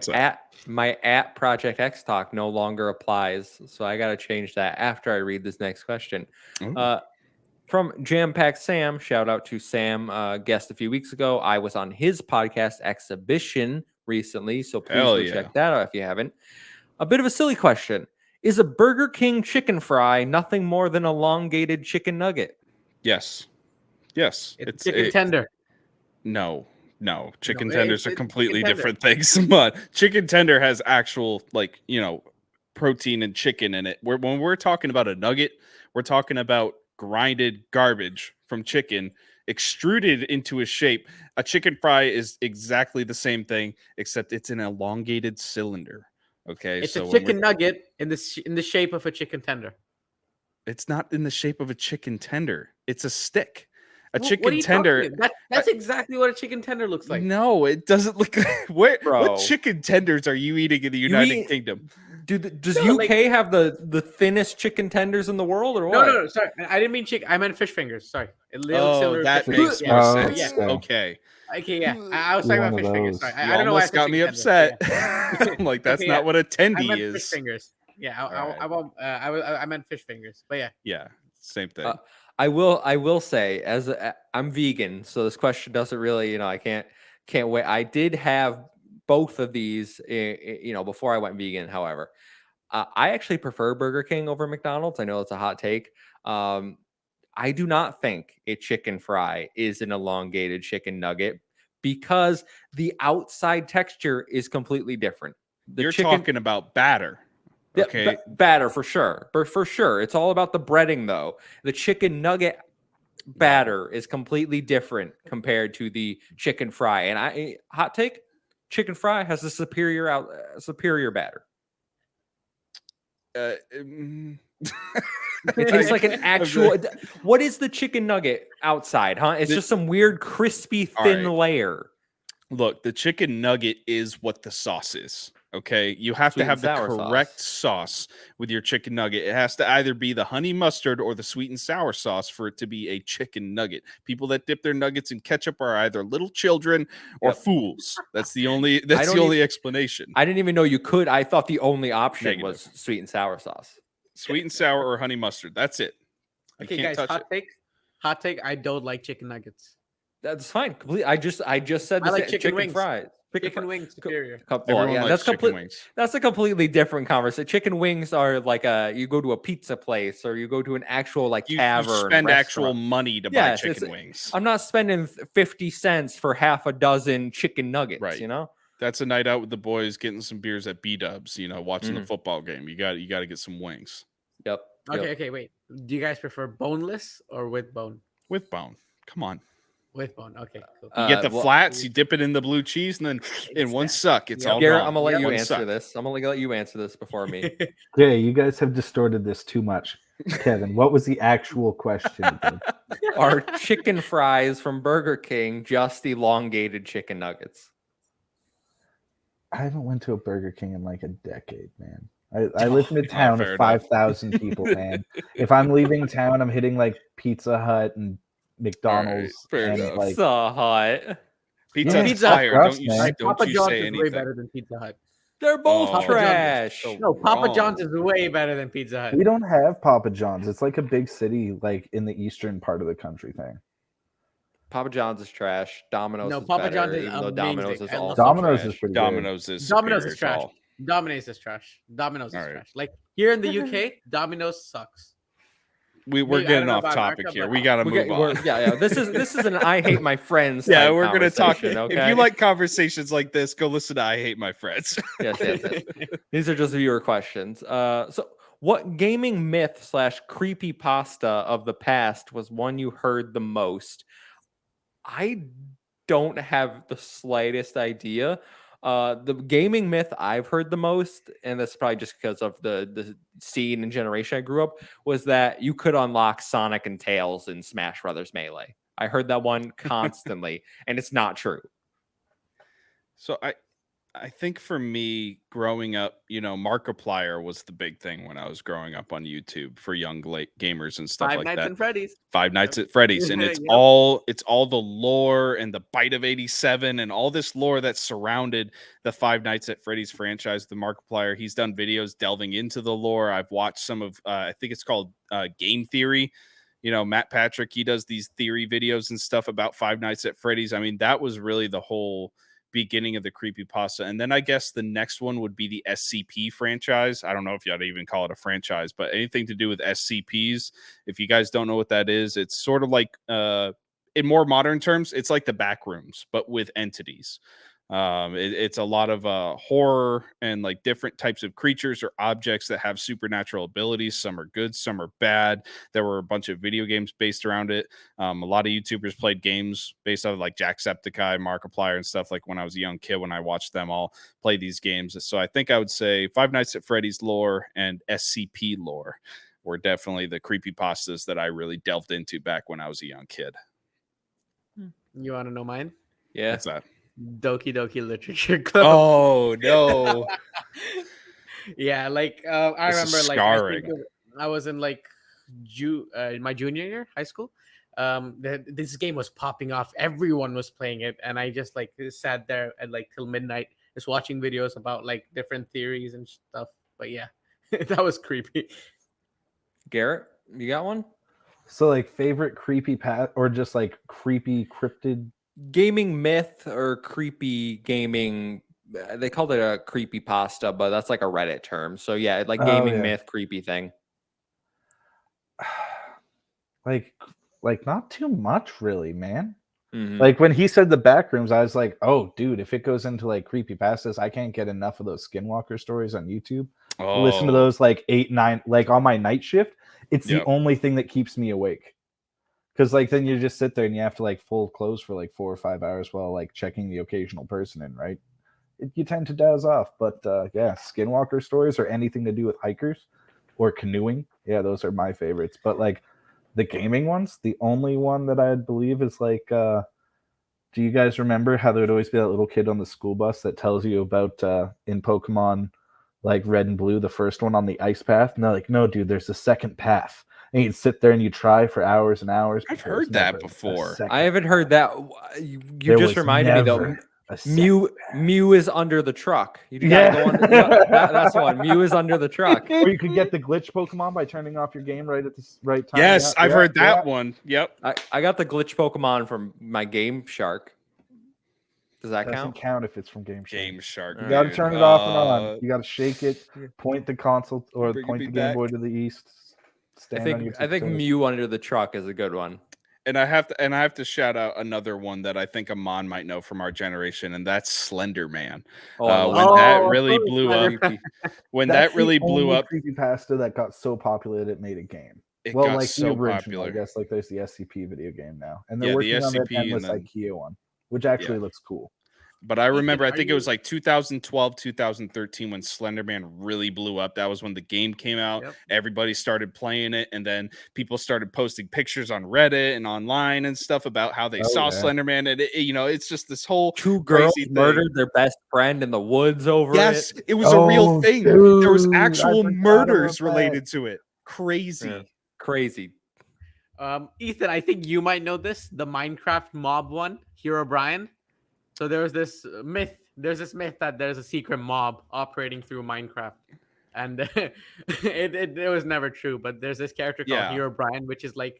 at Project XTalk no longer applies. So I got to change that after I read this next question. Ooh. From Jam Pack Sam, shout out to Sam, guest a few weeks ago. I was on his podcast Exhibition recently, so please go check that out if you haven't. A bit of a silly question. Is a Burger King chicken fry nothing more than elongated chicken nugget? Yes. It's chicken tender. No. Chicken No, tenders are it's completely chicken different things. But chicken tender has actual, protein and chicken in it. When we're talking about a nugget, we're talking about grinded garbage from chicken extruded into a shape. A chicken fry is exactly the same thing, except it's an elongated cylinder. Okay, It's so a chicken nugget in the shape of a chicken tender. It's not in the shape of a chicken tender. It's a stick. What are Chicken you tender. talking about? That's exactly what a chicken tender looks like. No, it doesn't look. What Bro. chicken tenders are you eating in the United Kingdom? Does UK have the thinnest chicken tenders in the world, or what? No. Sorry, I didn't mean chicken. I meant fish fingers. Sorry. It looks similar That to fish makes fingers. more Oh, sense. Yeah. Okay. Okay, yeah. I was talking One about of fish fingers. those. Sorry. You I don't know why I almost said got me chicken tenders, upset. yeah. I'm like, that's Okay, not yeah. what a I tendy meant is. fish fingers. Yeah, Alright. I meant fish fingers. But yeah. Yeah, same thing. I will say, I'm vegan, so this question doesn't really, I can't wait. I did have both of these, before I went vegan. However, I actually prefer Burger King over McDonald's. I know it's a hot take. I do not think a chicken fry is an elongated chicken nugget because the outside texture is completely different. You're talking about batter. Okay. Yeah, batter for sure. For sure. It's all about the breading, though. The chicken nugget batter is completely different compared to the chicken fry. And hot take, chicken fry has a superior batter. It's like an actual. What is the chicken nugget outside, huh? It's just some weird crispy thin layer. Look, the chicken nugget is what the sauce is. Okay, you have to have the correct sauce with your chicken nugget. It has to either be the honey mustard or the sweet and sour sauce for it to be a chicken nugget. People that dip their nuggets in ketchup are either little children or fools. That's the only explanation. I didn't even know you could. I thought the only option was sweet and sour sauce. Sweet and sour or honey mustard. That's it. Okay, guys, hot take. I don't like chicken nuggets. That's fine. Completely. I just said I like chicken wings. fries. Chicken wings superior. That's a completely different conversation. Chicken wings are like you go to a pizza place or you go to an actual tavern. You spend actual money to buy chicken wings. I'm not spending 50 cents for half a dozen chicken nuggets. Right. That's a night out with the boys, getting some beers at B-Dubs. Watching the football game. You got to get some wings. Yep. Okay. Wait. Do you guys prefer boneless or with bone? With bone. Come on. With bone. Okay, cool. You get the flats, you dip it in the blue cheese, and then in one suck, it's all Garrett, gone. I'm gonna let you answer this. I'm gonna let you answer this before me. Yeah, you guys have distorted this too much. Kevin, what was the actual question? Are chicken fries from Burger King just elongated chicken nuggets? I haven't went to a Burger King in like a decade, man. I live in a town of 5,000 people, man. If I'm leaving town, I'm hitting like Pizza Hut and McDonald's. Pizza Hut. Pizza Hut. Don't Papa you John's say is anything. way better than Pizza Hut. They're both trash. No, Papa John's is way better than Pizza Hut. We don't have Papa John's. It's like a big city, like in the eastern part of the country thing. Papa John's is trash. Domino's is Papa better, John's is even though amazing. Domino's is also Domino's trash. is pretty Domino's good. is Domino's is superior trash. Domino's is trash. Domino's is trash. Like here in the UK, Domino's sucks. We're getting off topic here. We gotta move on. Yeah. This is an I hate my friends. Yeah, we're gonna talk. Okay? If you like conversations like this, go listen to I Hate My Friends. Yes. These are just viewer questions. So What gaming myth / creepypasta of the past was one you heard the most? I don't have the slightest idea. The gaming myth I've heard the most, and that's probably just because of the scene and generation I grew up, was that you could unlock Sonic and Tails in Smash Brothers Melee. I heard that one constantly, and it's not true. So I think for me, growing up, Markiplier was the big thing when I was growing up on YouTube for young gamers and stuff Five like Nights that. at Freddy's. Five Nights at Freddy's, and it's Yep. all the lore and the Bite of 87 and all this lore that surrounded the Five Nights at Freddy's franchise. The Markiplier, he's done videos delving into the lore. I've watched some of, I think it's called Game Theory. Matt Patrick, he does these theory videos and stuff about Five Nights at Freddy's. I mean, that was really the whole beginning of the creepypasta. And then I guess the next one would be the SCP franchise. I don't know if you'd even call it a franchise, but anything to do with SCPs. If you guys don't know what that is, it's sort of like in more modern terms, it's like the Backrooms, but with entities. It's a lot of horror and like different types of creatures or objects that have supernatural abilities. Some are good, some are bad. There were a bunch of video games based around it. A lot of YouTubers played games based on like Jacksepticeye, Markiplier, and stuff. Like when I was a young kid, when I watched them all play these games. So I think I would say Five Nights at Freddy's lore and SCP lore were definitely the creepypastas that I really delved into back when I was a young kid. You want to know mine? Yeah. What's that? Doki Doki Literature Club. Oh no. Yeah, like I This is remember, like scarring. I was in like my junior year high school. This game was popping off. Everyone was playing it, and I just like sat there at like till midnight, just watching videos about like different theories and stuff. But yeah, that was creepy. Garrett, you got one? So like favorite creepy or just like creepy cryptid Gaming myth or creepy gaming, they called it a creepy pasta, but that's like a Reddit term. So yeah, like gaming myth, creepy thing. like not too much really, man. Mhm. Like when he said the Backrooms, I was like, oh dude, if it goes into like creepy pastas, I can't get enough of those Skinwalker stories on YouTube. Listen to those like 8, 9, like on my night shift. It's the only thing that keeps me awake. Because like then you just sit there and you have to like fold clothes for like 4 or 5 hours while like checking the occasional person in, right? You tend to doze off. But yeah, Skinwalker stories or anything to do with hikers or canoeing, yeah, those are my favorites. But like the gaming ones, the only one that I believe is like, do you guys remember how there would always be that little kid on the school bus that tells you about in Pokemon like Red and Blue, the first one on the ice path? And they're like, no, dude, there's a second path. And you'd sit there and you try for hours and hours. I've heard that before. I haven't heard that. You just reminded me though. Mew is under the truck. You gotta go under. That's one. Mew is under the truck. Or you could get the glitch Pokemon by turning off your game right at the right time. Yes, I've heard that one. Yep. I got the glitch Pokemon from my Game Shark. Does that Doesn't count if it's from Game Shark. Game Shark. You got to turn it off and on. You got to shake it, point the console or point the Game Boy to the east. I think Mew under the truck is a good one. And I have to shout out another one that I think Amon might know from our generation, and that's Slender Man. That really blew up. When that really blew up, creepypasta that got so popular that it made a game. It got like so the original, popular. I guess like there's the SCP video game now, and they're working on that endless IKEA one, which actually looks cool. But I remember, I think it was like 2012, 2013 when Slender Man really blew up. That was when the game came out. Yep. Everybody started playing it. And then people started posting pictures on Reddit and online and stuff about how they saw Slender Man. And, it's just this whole two girls murdered their best friend in the woods over it. Yes, it was a real thing. Dude, there was actual murders related to it. Crazy. Yeah. Crazy. Ethan, I think you might know this. The Minecraft mob one, Hero Brian. So there's this myth that there's a secret mob operating through Minecraft, and it was never true. But there's this character called Hero Brian, which is like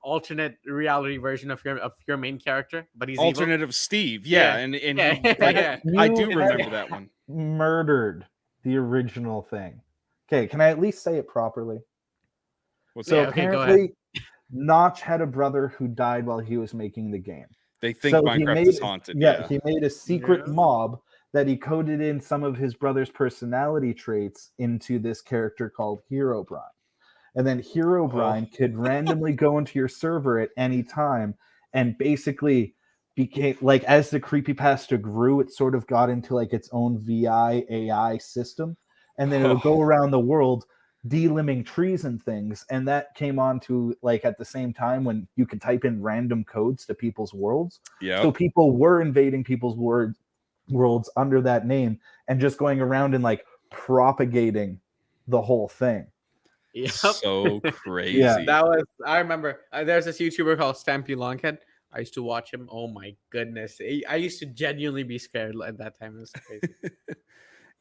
alternate reality version of your main character, but he's alternate evil. Of Steve. I do remember that one. Murdered the original thing. Okay, can I at least say it properly? Apparently, Notch had a brother who died while he was making the game. They think Minecraft is haunted. He made a secret mob that he coded in some of his brother's personality traits into this character called Herobrine. And then Herobrine could randomly go into your server at any time and basically became like, as the creepypasta grew, it sort of got into like its own VI AI system. And then it would go around the world delimbing trees and things. And that came on to like at the same time when you could type in random codes to people's worlds. Yeah. So people were invading people's worlds under that name and just going around and like propagating the whole thing. Yep. So crazy. Yeah. That was, I remember there's this YouTuber called Stampy Longhead. I used to watch him. Oh my goodness. I used to genuinely be scared at that time. It was crazy.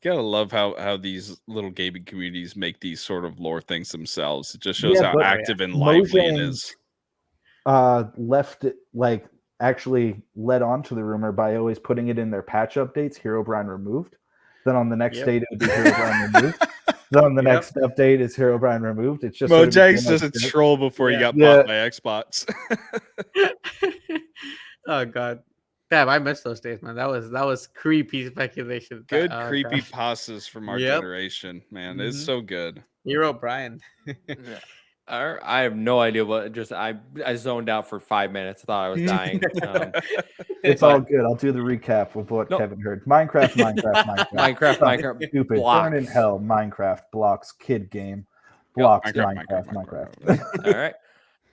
Gotta love how these little gaming communities make these sort of lore things themselves. It just shows Yeah, how but active and lively it Mojang is. Left it, like, actually led on to the rumor by always putting it in their patch updates, Herobrine removed. Then on the next date, it would be Herobrine removed. Then on the next update, it's Herobrine removed. It's just Mojang's just a troll before he got bought by Xbox. Oh god. Damn, I missed those days, man. That was creepy speculation. Good creepy pastas from our generation, man. It's so good. Herobrine. I have no idea what. Just I zoned out for 5 minutes. I thought I was dying. It's all good. I'll do the recap of what Kevin heard. Minecraft. Stupid. Burn in hell. Minecraft. Blocks. Kid game. Blocks. Minecraft. All right.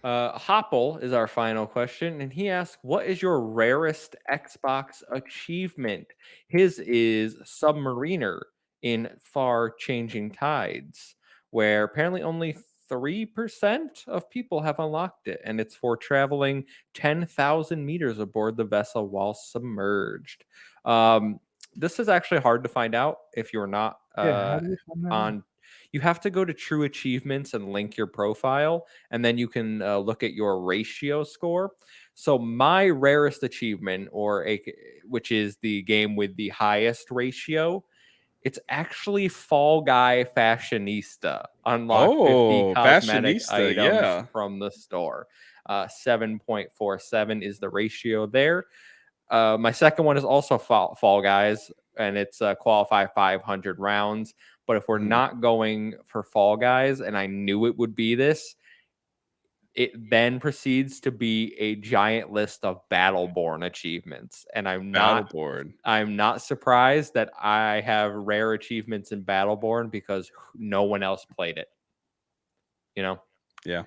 Hopple is our final question, and he asks, "What is your rarest Xbox achievement?" His is Submariner in Far Changing Tides, where apparently only 3% of people have unlocked it, and it's for traveling 10,000 meters aboard the vessel while submerged. This is actually hard to find out if you're not on. You have to go to True Achievements and link your profile, and then you can look at your ratio score. So my rarest achievement, which is the game with the highest ratio, it's actually Fall Guy Fashionista. Unlock 50 cosmetic items from the store. 7.47 is the ratio there. My second one is also Fall Guys, and it's qualify 500 rounds. But if we're not going for Fall Guys, and I knew it would be this, it then proceeds to be a giant list of Battleborn achievements. And I'm not surprised that I have rare achievements in Battleborn because no one else played it. You know? Yeah.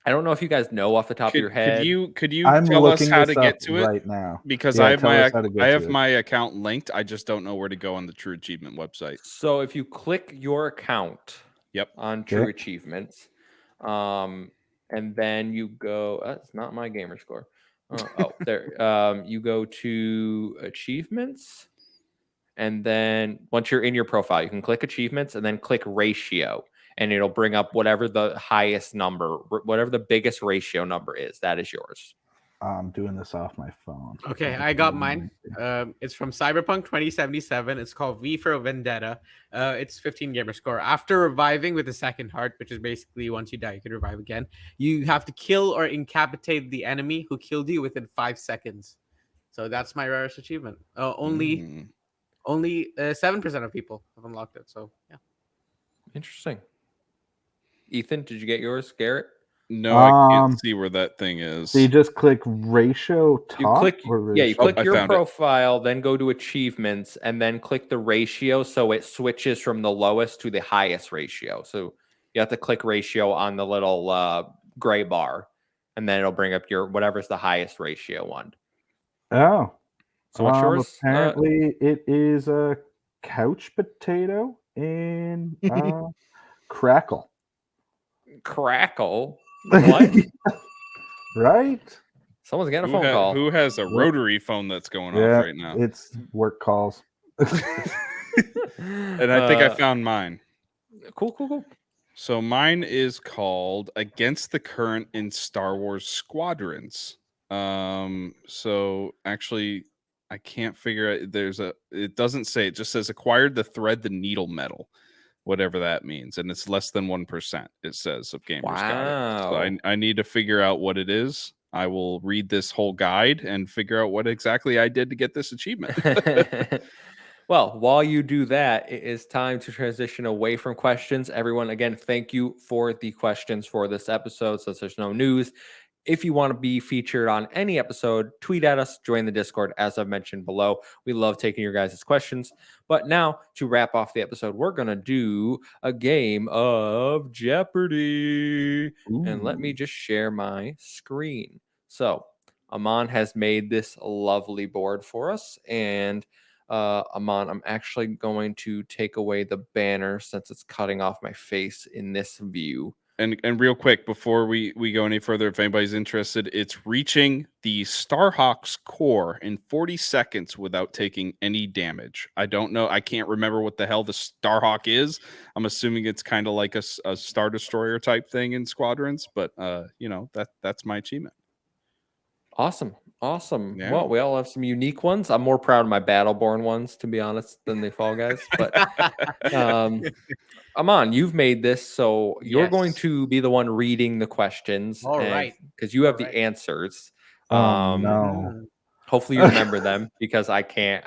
I don't know if you guys know off the top of your head. Could you tell us how to get to it right now? Because I have my account linked. I just don't know where to go on the True Achievement website. So if you click your account on True Achievements, and then you go, that's not my gamer score. There. You go to achievements, and then once you're in your profile, you can click achievements and then click ratio. And it'll bring up whatever the highest number, whatever the biggest ratio number is. That is yours. I'm doing this off my phone. Okay, I got mine. It's from Cyberpunk 2077. It's called V for Vendetta. It's 15 gamer score. After reviving with a second heart, which is basically once you die, you can revive again. You have to kill or incapacitate the enemy who killed you within 5 seconds. So that's my rarest achievement. Only 7% of people have unlocked it. So yeah, interesting. Ethan, did you get yours? Garrett? No, I can't see where that thing is. So you just click ratio top? You click your profile, then go to achievements, and then click the ratio so it switches from the lowest to the highest ratio. So you have to click ratio on the little gray bar, and then it'll bring up your whatever's the highest ratio one. Oh. So what's yours? Apparently it is a couch potato in Crackle. Crackle? What? Right? Someone's getting a phone call. Who has a rotary phone that's going off right now? It's work calls. And I think I found mine. Cool. So mine is called Against the Current in Star Wars Squadrons. So actually I can't figure out. It doesn't say. It just says acquired the thread the needle metal, whatever that means, and it's less than 1%. It says of gamers got it. So I need to figure out what it is. I will read this whole guide and figure out what exactly I did to get this achievement. Well, while you do that, it is time to transition away from questions. Everyone, again, thank you for the questions for this episode. Since there's no news, if you want to be featured on any episode, tweet at us, join the Discord, as I've mentioned below. We love taking your guys' questions. But now, to wrap off the episode, we're going to do a game of Jeopardy. And let me just share my screen. So, Aman has made this lovely board for us. And Aman, I'm actually going to take away the banner since it's cutting off my face in this view. And real quick, before we go any further, if anybody's interested, it's reaching the Starhawk's core in 40 seconds without taking any damage. I don't know. I can't remember what the hell the Starhawk is. I'm assuming it's kind of like a Star Destroyer type thing in Squadrons, but that's my achievement. Awesome. Yeah. Well, we all have some unique ones. I'm more proud of my Battleborn ones, to be honest, than the Fall Guys. But Aman, you've made this, so you're going to be the one reading the questions. All right. Because you have the answers. No. Hopefully you remember them because I can't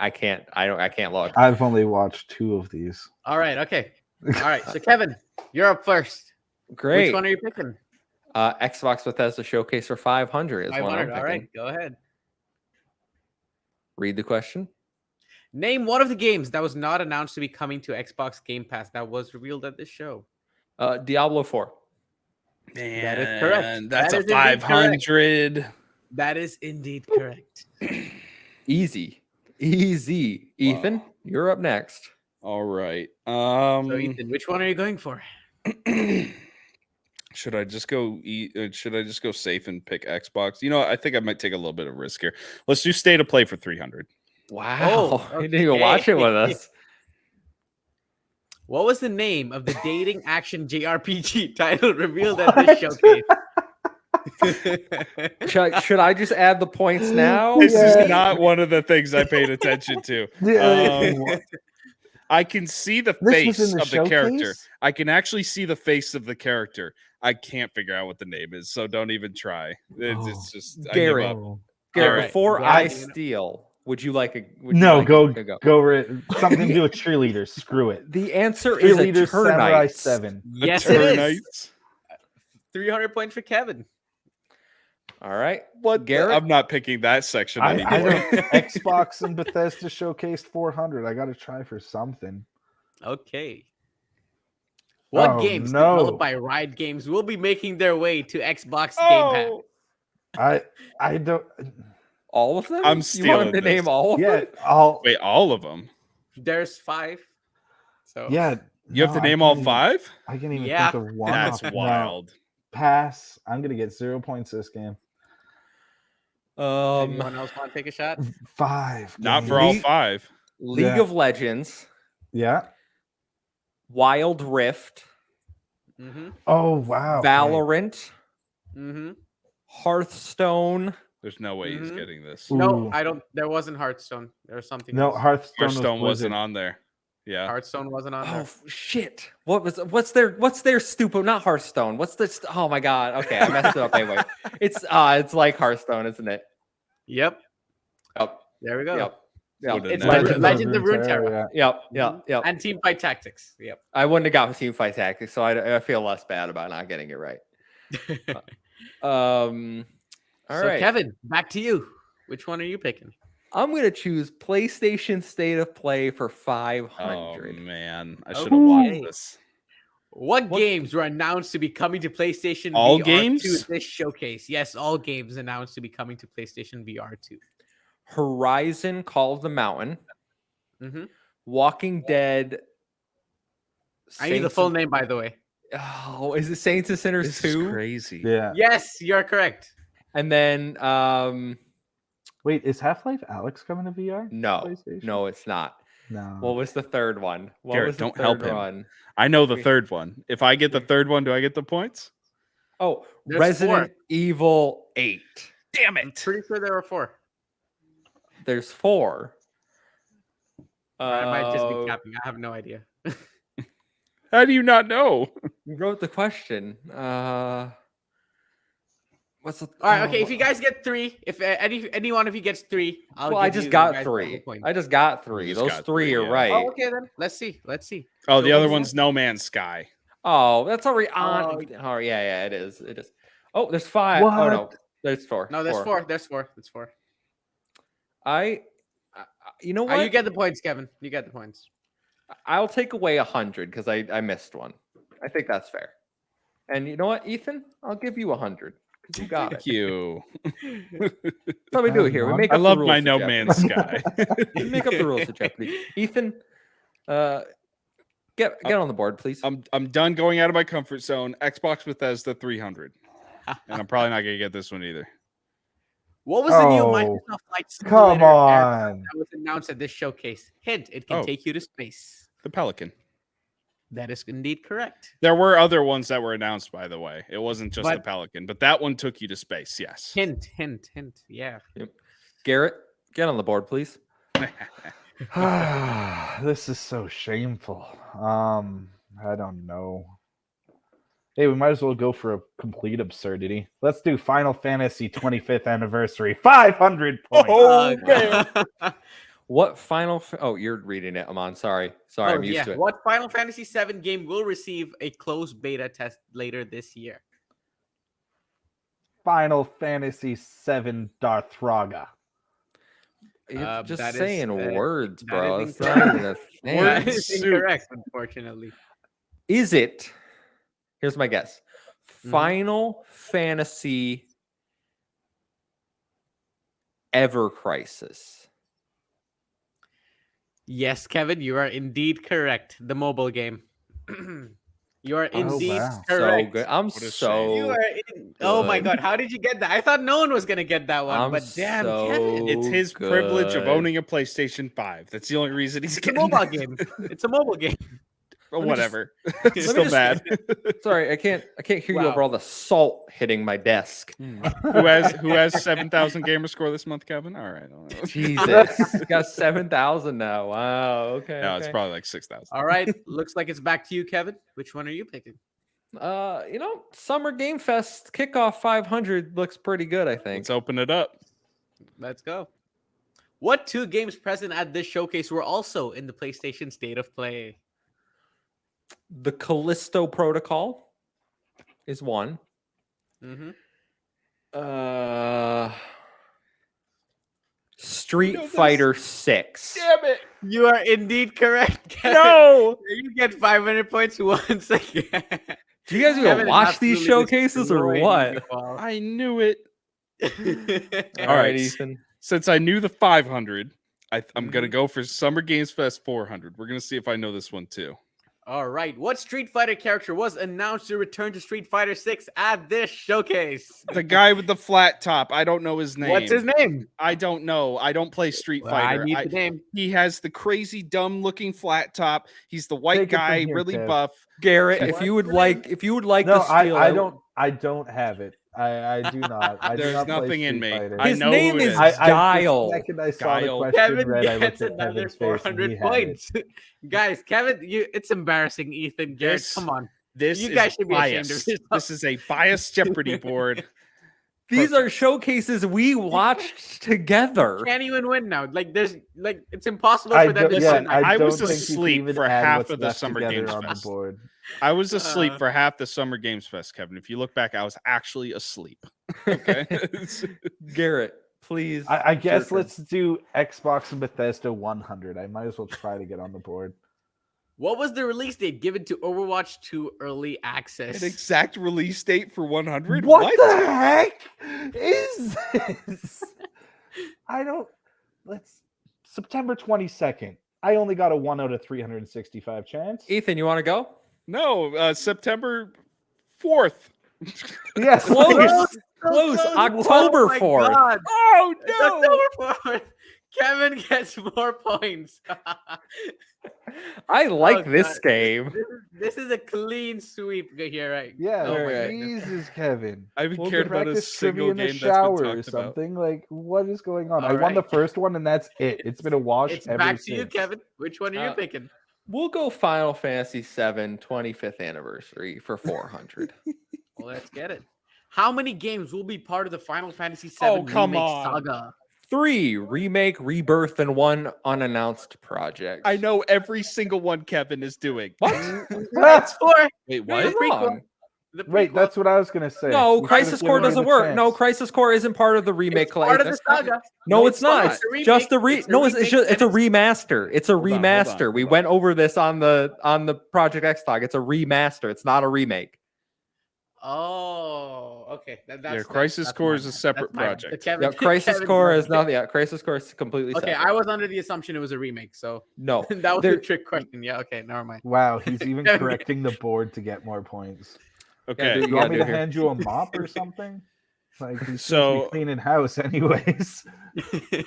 look. I've only watched 2 of these. All right. Okay. All right. So Kevin, you're up first. Great. Which one are you picking? Xbox Bethesda Showcase for 500 is 500. one I'm picking. All right. Go ahead. Read the question. Name one of the games that was not announced to be coming to Xbox Game Pass that was revealed at this show. Diablo 4. Man, That is correct. That's That a is indeed 500. That is indeed correct. Easy. Ethan, Wow. you're up next. All right. So Ethan, which one are you going for? Should I just go safe and pick Xbox? I think I might take a little bit of risk here. Let's do State of Play for 300. Wow. You didn't even watch it with us. What was the name of the dating action JRPG title revealed at this showcase? Should I just add the points now? This Yeah. is not one of the things I paid attention to. I can see the face was in the of the character. showcase? I can actually see the face of the character. I can't figure out what the name is, so don't even try. It's just I give Garrett. up. Garrett, All right. before Yeah, I you know. steal, would you like a something to do with cheerleaders. Screw it. The answer is Cheerleaders Samurai Eternites. 7. Yes, it is. Eternites? 300 points for Kevin. All right. What? Garrett? I'm not picking that section I anymore. don't Xbox and Bethesda showcased 400. I got to try for something. Okay. What Oh, games no. developed by Riot Games will be making their way to Xbox Game Pass? I don't. All of them? I'm You stealing want to this. name all of Yeah, them? Wait, all of them? There's 5. So yeah. You have to name all 5? I can't even Yeah. think of one. That's No, wild. pass. I'm gonna get 0 points this game. Anyone else want to take a shot? 5. Not for games. all 5. League Yeah. of Legends, Yeah. Wild Rift, Mm-hmm. Oh wow. Valorant, Mm-hmm. Hearthstone. There's no way he's Mhm. getting this. Ooh. No, I don't. There wasn't Hearthstone. There was something. No, else. Hearthstone, Hearthstone was wasn't Blizzard. on there. Yeah. Hearthstone wasn't on Oh there. shit! What's their stupid? Not Hearthstone. What's this? Oh my god! Okay, I messed it up anyway. It's like Hearthstone, isn't it? Yep. Yep. There we go. Yep. Yep. Would've It's never- Legends of Runeterra. Yeah. Yep. And Teamfight Tactics. Yep. I wouldn't have got Teamfight Tactics, so I feel less bad about not getting it right. All So right. Kevin, back to you. Which one are you picking? I'm gonna choose PlayStation State of Play for Oh 500. man, I Okay. should have watched this. What games were announced to be coming to PlayStation All VR games? 2 this showcase? Yes, all games announced to be coming to PlayStation VR 2. Horizon Call of the Mountain, Mm-hmm. Walking Dead. I need the Saints full and- name, by the way. Oh, is it Saints and Sinners This is 2? crazy. Yeah. Yes, you're correct. And then Wait, is Half-Life Alex coming to VR? no, PlayStation? no, it's not. No. What was the third one? What Garrett, was the don't help third him. one? I know the third one. If I get the third one, do I get the points? Oh, There's Resident Evil 8. Damn I'm pretty sure there were 4. There's 4. I might just be capping. I have no idea. How do you not know? You wrote the question. What's the? All right, okay. If you guys get 3, if any one of you gets 3, Well, I just got 3. I just got 3. just Those got 3 3, are yeah. right. Oh, okay then. Let's see. Oh, So the what other is one's No Man's Sky. Oh, that's already on. Oh. Oh, yeah, it is. It is. Oh, there's 5. Oh no, What? there's 4. No, there's 4. There's 4. That's 4. You know what? You get the points, Kevin. You get the points. I'll take away 100 because I missed one. I think that's fair. And you know what, Ethan? I'll give you 100 because you got Thank it. you. That's how we do it here. We make I up love the rules my of No Jeopardy. Man's Sky. We make up the rules of Jeopardy. Ethan, get on the board, please. I'm done going out of my comfort zone. Xbox Bethesda 300. And I'm probably not going to get this one either. What was the new Oh, Microsoft Flight Come Simulator aircraft on. that was announced at this showcase? Hint: it can Oh. take you to space. The Pelican. That is indeed correct. There were other ones that were announced, by the way. It wasn't just the But- Pelican, but that one took you to space. Yes. Hint. Yeah. Garrett, get on the board, please. This is so shameful. I don't know. Hey, we might as well go for a complete absurdity. Let's do Final Fantasy 25th anniversary. 500 points. Oh, man. What final? Oh, you're reading it. Amon. Sorry, I'm used to it. What Final Fantasy VII game will receive a closed beta test later this year? Final Fantasy 7 Darthraga. You're just that is, saying words, that bro. is It's not even a thing. That Word is soup. incorrect, unfortunately. Is it? Here's my guess. Mhm. Final Fantasy Ever Crisis. Yes, Kevin, you are indeed correct. The mobile game. You are indeed wow. correct. So good. I'm What a shame. so. You are oh my good. god, how did you get that? I thought no one was gonna get that one, I'm but damn, so Kevin. It's his privilege of good. owning a PlayStation 5. That's the only reason he's It's a getting mobile game. It's a mobile game. Well, Let me just- whatever. me Still just- mad. Sorry, I can't hear you Wow. over all the salt hitting my desk. who has 7,000 gamer score this month, Kevin? All right. All right. Jesus, got 7,000 now. Wow. Okay. No, it's okay. probably like 6,000. All right. Looks like it's back to you, Kevin. Which one are you picking? Summer Game Fest kickoff 500 looks pretty good. I think. Let's open it up. Let's go. What 2 games present at this showcase were also in the PlayStation State of Play? The Callisto Protocol is one. Mm-hmm. Street know this. Fighter 6. Damn it. You are indeed correct, Kevin. No. You get 500 points once again. Do you guys even Kevin is watch these absolutely showcases or destroying what? you all. I knew it. All right, right. Ethan. Since I knew the 500, I'm going to Mhm. go for Summer Games Fest 400. We're going to see if I know this one too. All right. What Street Fighter character was announced to return to Street Fighter 6 at this showcase? The guy with the flat top. I don't know his name. What's his name? I don't know. I don't play Street Well, Fighter. I need the name. He has the crazy, dumb looking flat top. He's the white Take it from guy, here, really Kev. buff. Garrett, if What's you would the like, name? No, to steal, I don't have it. I do not. I do There's not play nothing in Street me. Fighter. I His know name who it is is. Guile. The second I saw Guile. the question Kevin read, I looked gets at another Kevin's face and 400 he had it. points. Guys, Kevin, it's embarrassing, Ethan. Garrett, This- come on. This You is guys should be ashamed of biased. yourself. This is a biased Jeopardy board. These are showcases we watched together. Can't even win now. It's impossible I for them don't- to yeah, win. I don't was think you can asleep even for add half what's of the left Summer together Games on the Fest. board. I was asleep Uh, for half the Summer Games Fest, Kevin. If you look back, I was actually asleep. Okay. Garrett, please. I it's your guess turn. let's do Xbox and Bethesda 100. I might as well try to get on the board. What was the release date given to Overwatch 2 Early Access? An exact release date for 100? What the heck is this? September 22nd. I only got a 1 out of 365 chance. Ethan, you want to go? No, September 4th. Yes, Close. Close. October 4th. God. Oh, It's no. October 4th. Kevin gets more points. I like Oh, this God. game. This is a clean sweep here, right? Yeah, Oh, my Alright. goodness. Jesus, Kevin. I haven't We'll cared about a practice trivia single in the game that's been shower or talked about. something. Like, what is going on? I All won the right. first one, and that's it. It's been a wash It's ever back to since. you, Kevin. Which one are you Uh, picking? We'll go Final Fantasy VII 25th anniversary for 400. Well, let's get it. How many games will be part of the Final Fantasy VII Oh, come remake on. saga? 3 remake, rebirth, and 1 unannounced project. I know every single one Kevin is doing. What? It's 4. Wait, You're what? wrong. The Wait, prequel. that's what I was gonna say. No, You should've Crisis given Core me doesn't the work. No, chance. Crisis Core isn't part of the remake. It's part of the That's not- saga. No, it's not. It's It's a just remake. a It's a no. It's remake just it's a and it's- remaster. It's a Hold on, hold remaster. on, We hold went over this on the Project XTalk. It's a remaster. It's not a remake. Oh, okay. That's Crisis that's Core my is a bad. separate That's my bad. project. So Kevin, Yeah, Crisis Kevin's Core right. is not. Yeah, Crisis Core is completely Okay, separate. I was under the assumption it was a remake, so No, that was there- a trick question. Yeah, okay, never mind. Wow, he's even Kevin- correcting the board to get more points. Okay. dude, You You want me gotta to do here. hand you a mop or something? Like he's So- cleaning house, anyways.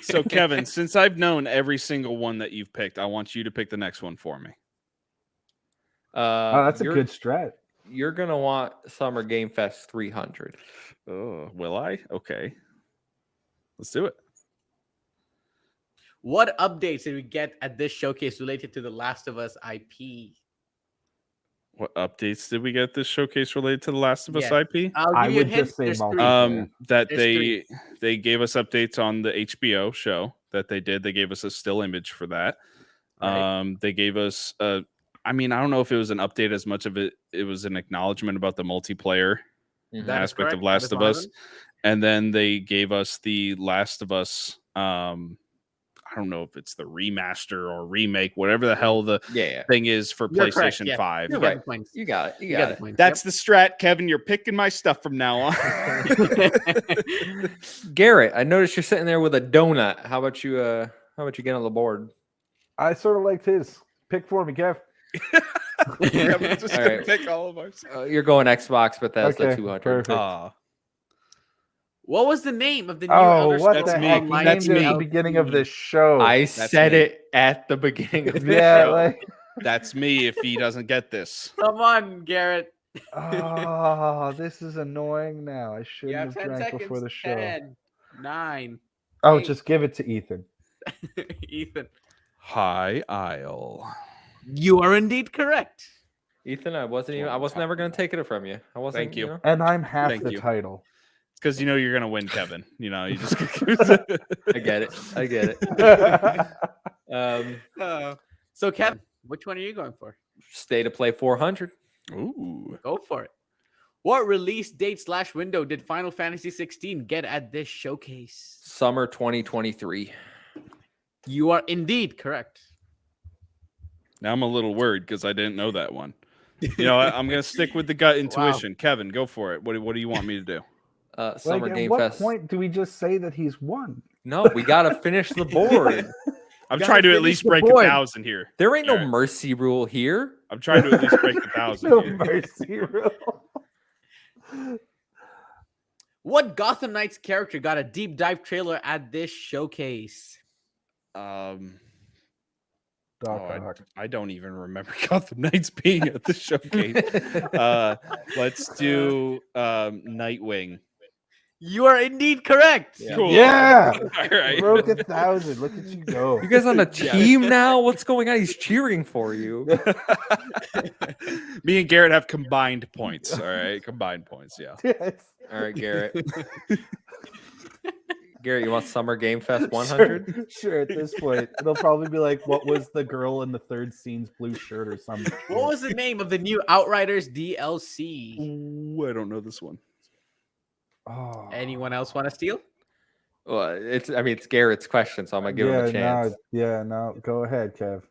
So Kevin, since I've known every single one that you've picked, I want you to pick the next one for me. Oh, that's a you're- good strat. You're gonna want Summer Game Fest 300. Oh, will I? Okay. Let's do it. What updates did we get at this showcase related to the Last of Us IP? What updates did we get this showcase related to the Last of Us Yeah. IP? I'll I give you a would hint. just say There's three. multiplayer. That There's three. they gave us updates on the HBO show that they did. They gave us a still image for that. Right. They gave us I mean, I don't know if it was an update as much of it was an acknowledgement about the multiplayer That is aspect correct. of That Last is of one Us. them. And then they gave us the Last of Us I don't know if it's the remaster or remake, whatever the hell the Yeah, thing is for You're correct, PlayStation yeah. 5. You You're got right. the points. you got it. You You got got it. the points. That's the strat, Kevin. You're picking my stuff from now on. Garrett, I noticed you're sitting there with a donut. How about you? How about you get on the board? I sort of liked his. Pick for me, Kev. Kevin's just All gonna right. pick all of ours. You're going Xbox Bethesda Okay, 200. perfect. What was the name of the new Oh, Elder what Scrolls the me. heck? Online He That's named it me. at the beginning of this show. I That's said me. it at the beginning of the yeah, show. like That's me if he doesn't get this. Come on, Garrett. oh, this is annoying now. I You shouldn't have have 10 drank seconds. before the show. 10, 9. Oh, 8. just give it to Ethan. Ethan. High Isle. You are indeed correct. Ethan, I was never going to take it from you. I wasn't. Thank you. know? And I'm half Thank the you. title. It's because you know you're gonna win, Kevin. You know, you just I get it. I get it. So, Kevin, which one are you going for? State of Play 400. Ooh. Go for it. What release date / window did Final Fantasy 16 get at this showcase? Summer 2023. You are indeed correct. Now I'm a little worried because I didn't know that one. You know, I'm gonna stick with the gut intuition. Kevin, go for it. What do you want me to do? Summer Like, Game at what Fest. point do we just say that he's won? No, we got to finish the board. I'm gotta trying to at finish least the break board. 1,000 here. There ain't no All right. mercy rule here. I'm trying to at least break 1,000 No here. mercy rule. What Gotham Knights character got a deep dive trailer at this showcase? Doc Oh, Ock. I don't even remember Gotham Knights being at the showcase. Let's do Nightwing. You are indeed correct. Yeah. Cool. Yeah, All right. broke 1,000. Look at you go. You guys on a team now? What's going on? He's cheering for you. Me and Garrett have combined points. All right, combined points. Yeah. Yes. All right, Garrett. Garrett, you want Summer Game Fest 100? Sure, at this point, it'll probably be like, what was the girl in the third scene's blue shirt or something? What was the name of the new Outriders DLC? Ooh, I don't know this one. Oh. Anyone else want to steal? Well, it's Garrett's question, so I'm gonna give him a chance. No, go ahead, Kev.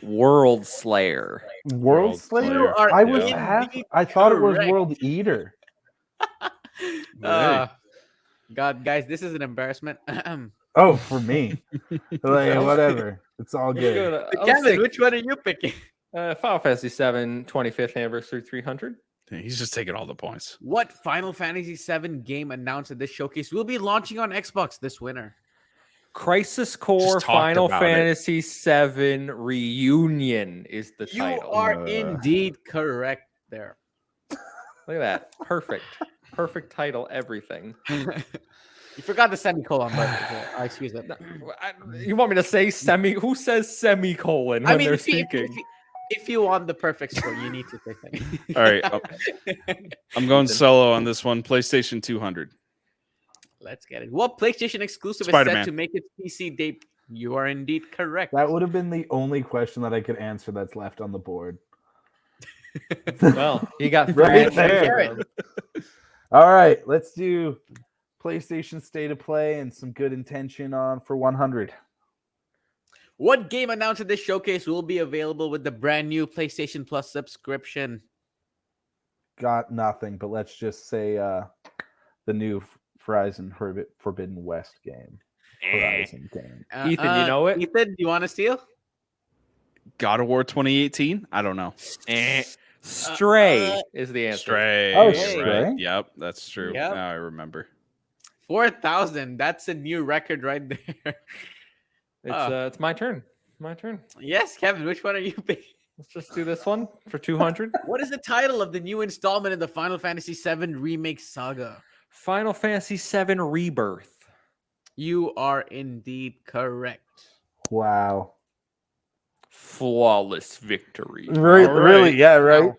World Slayer. World Slayer? Slayer. are I was indeed half. I thought it was correct. World Eater. God, guys, this is an embarrassment. Oh, for me. Like, whatever. It's all good. Kevin, which one are you picking? Final Fantasy 7 25th anniversary 300. He's just taking all the points. What Final Fantasy VII game announced at this showcase will be launching on Xbox this winter? Crisis Core Just talked Final about it. Fantasy 7 Reunion is the You title. are indeed correct there. Look at that. Perfect. Perfect title, everything. You forgot the semicolon, but excuse it. You want me to say semi? Who says semicolon when they're if speaking? If you want the perfect score, you need to pick it. All right, I'm going solo on this one. PlayStation 200. Let's get it. What PlayStation exclusive is Spider-Man. set to make its PC debut? You are indeed correct. That would have been the only question that I could answer that's left on the board. Well, you got Right three there. answers. All right, let's do PlayStation State of Play and some good intention on for 100. What game announced at this showcase will be available with the brand new PlayStation Plus subscription? Got nothing, but let's just say the new Horizon Forbidden West game. Horizon game. Ethan, you know it? Ethan, do you want to steal? God of War 2018. I don't know. Stray is the answer. Stray. Oh, Right. Stray? Yep, that's true. Yep. Now I remember. 4,000. That's a new record right there. It's my turn. My turn. Yes, Kevin. Which one are you picking? Let's just do this one for 200. What is the title of the new installment in the Final Fantasy VII Remake saga? Final Fantasy VII Rebirth. You are indeed correct. Wow. Flawless victory. Really, All right. really, yeah, right.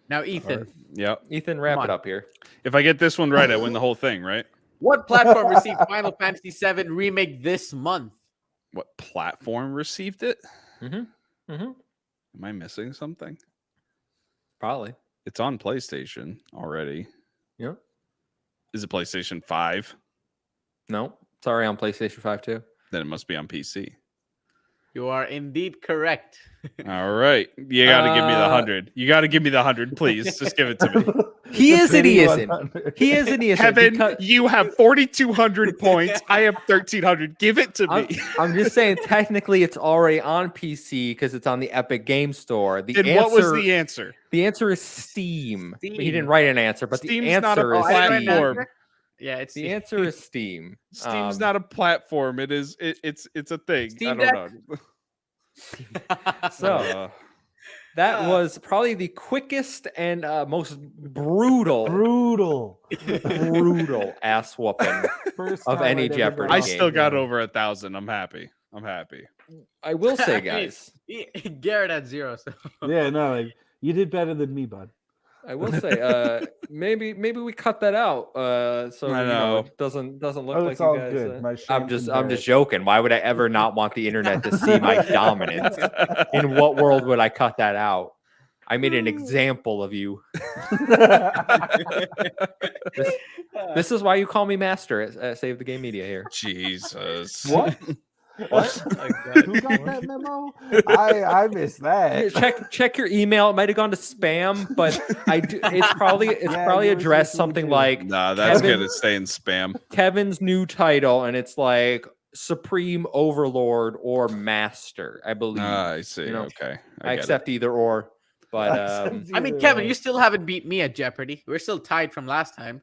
Now, Ethan, Yep. Ethan, wrap Come it on. up here. If I get this one right, I win the whole thing, right? what platform received Final Fantasy VII Remake this month? What platform received it? Mm-hmm. Mm-hmm. Am I missing something? Probably. It's on PlayStation already. Yeah. Is it PlayStation 5? No, it's already on PlayStation 5 too. Then it must be on PC. You are indeed correct. All right. You got to give me the 100. You got to give me the 100, please. Just give it to me. He is and he isn't. 100. He is and he isn't. Kevin, because- you have 4,200 points. I have 1,300. Give it to me. I'm just saying, technically, it's already on PC because it's on the Epic Game Store. The And answer, what was the answer? The answer is Steam. He Steam. didn't write an answer, but Steam's the not a answer is platform. Steam. Platform. Yeah, it's The answer is Steam. Steam's not a platform. It is. It's a thing. Steam I don't know. So that was probably the quickest and most brutal ass whooping First of time any I'd ever Jeopardy got I game. still got over 1,000. I'm happy. I'm happy. I will say, guys, Garrett at 0. So Yeah, no, like you did better than me, bud. I will say, maybe we cut that out, so I you know know. it doesn't look Oh, like it's you all guys. good. My I'm shame's just joking. Why would I ever not want the internet to see my dominance? That's In what world would I cut that out? I made an example of you. This is why you call me master at Save the Game Media here. Jesus. What? What? Who got that memo? I missed that. Check your email. It might have gone to spam, but it's probably Yeah, yours addressed usually something do. like Nah, that's Kevin- gonna stay in spam. Kevin's new title, and it's like Supreme Overlord or Master, I believe. I see. You know, Okay. I get accept either or, but I mean, Kevin, you still haven't beat me at Jeopardy. We're still tied from last time.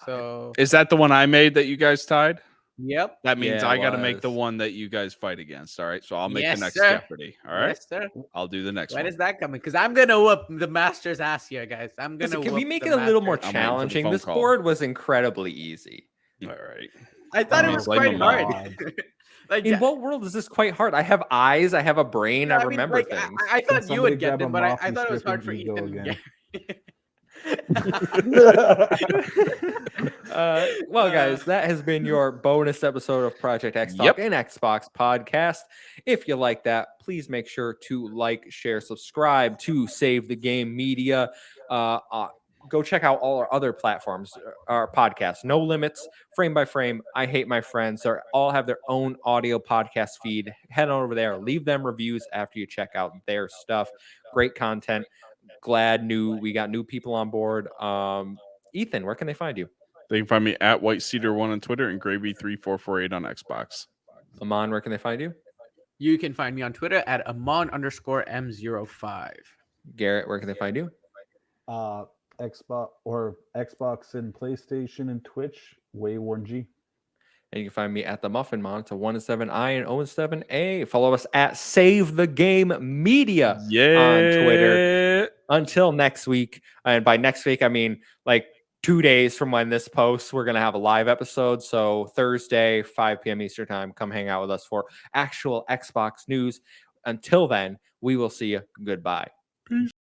So it. Is that the one I made that you guys tied? yep. That means Yeah, I it got to make the was. one that you guys fight against. All right. So I'll make Yes, the next sir. Jeopardy. All right. Yes, sir. I'll do the next When one. is that coming? Because I'm gonna whoop the master's ass here, guys. I'm gonna. listen, can we whoop make the it a little more master's- I'm waiting for the challenging? phone This call. board was incredibly easy. All right. I thought I it mean, was blame quite him hard. on. Like, In what world is this quite hard? I have eyes, I have a brain, yeah, I mean, remember like, things. I thought you somebody would get grab a them, but I moth thought it was hard stripping for ego Ethan. again? Well, guys, that has been your bonus episode of Project XTalk Yep. and Xbox Podcast. If you like that, please make sure to like, share, subscribe to Save the Game Media. Go check out all our other platforms, our podcasts, No Limits, Frame by Frame, I Hate My Friends. They all have their own audio podcast feed. Head on over there, leave them reviews after you check out their stuff. Great content. Glad we got new people on board. Ethan, where can they find you? They can find me at White Cedar 1 on Twitter and Gravy3448 on Xbox. Amon, where can they find you? You can find me on Twitter at Amon_M05. Garrett, where can they find you? Xbox and PlayStation and Twitch, Wayworn G. And you can find me at the Muffin Mon. It's a 1-7I and 0-7A. Follow us at Save the Game Media on Twitter. Until next week. And by next week, I mean like 2 days from when this posts, we're going to have a live episode. So Thursday, 5 p.m. Eastern time, come hang out with us for actual Xbox news. Until then, we will see you. Goodbye. Peace.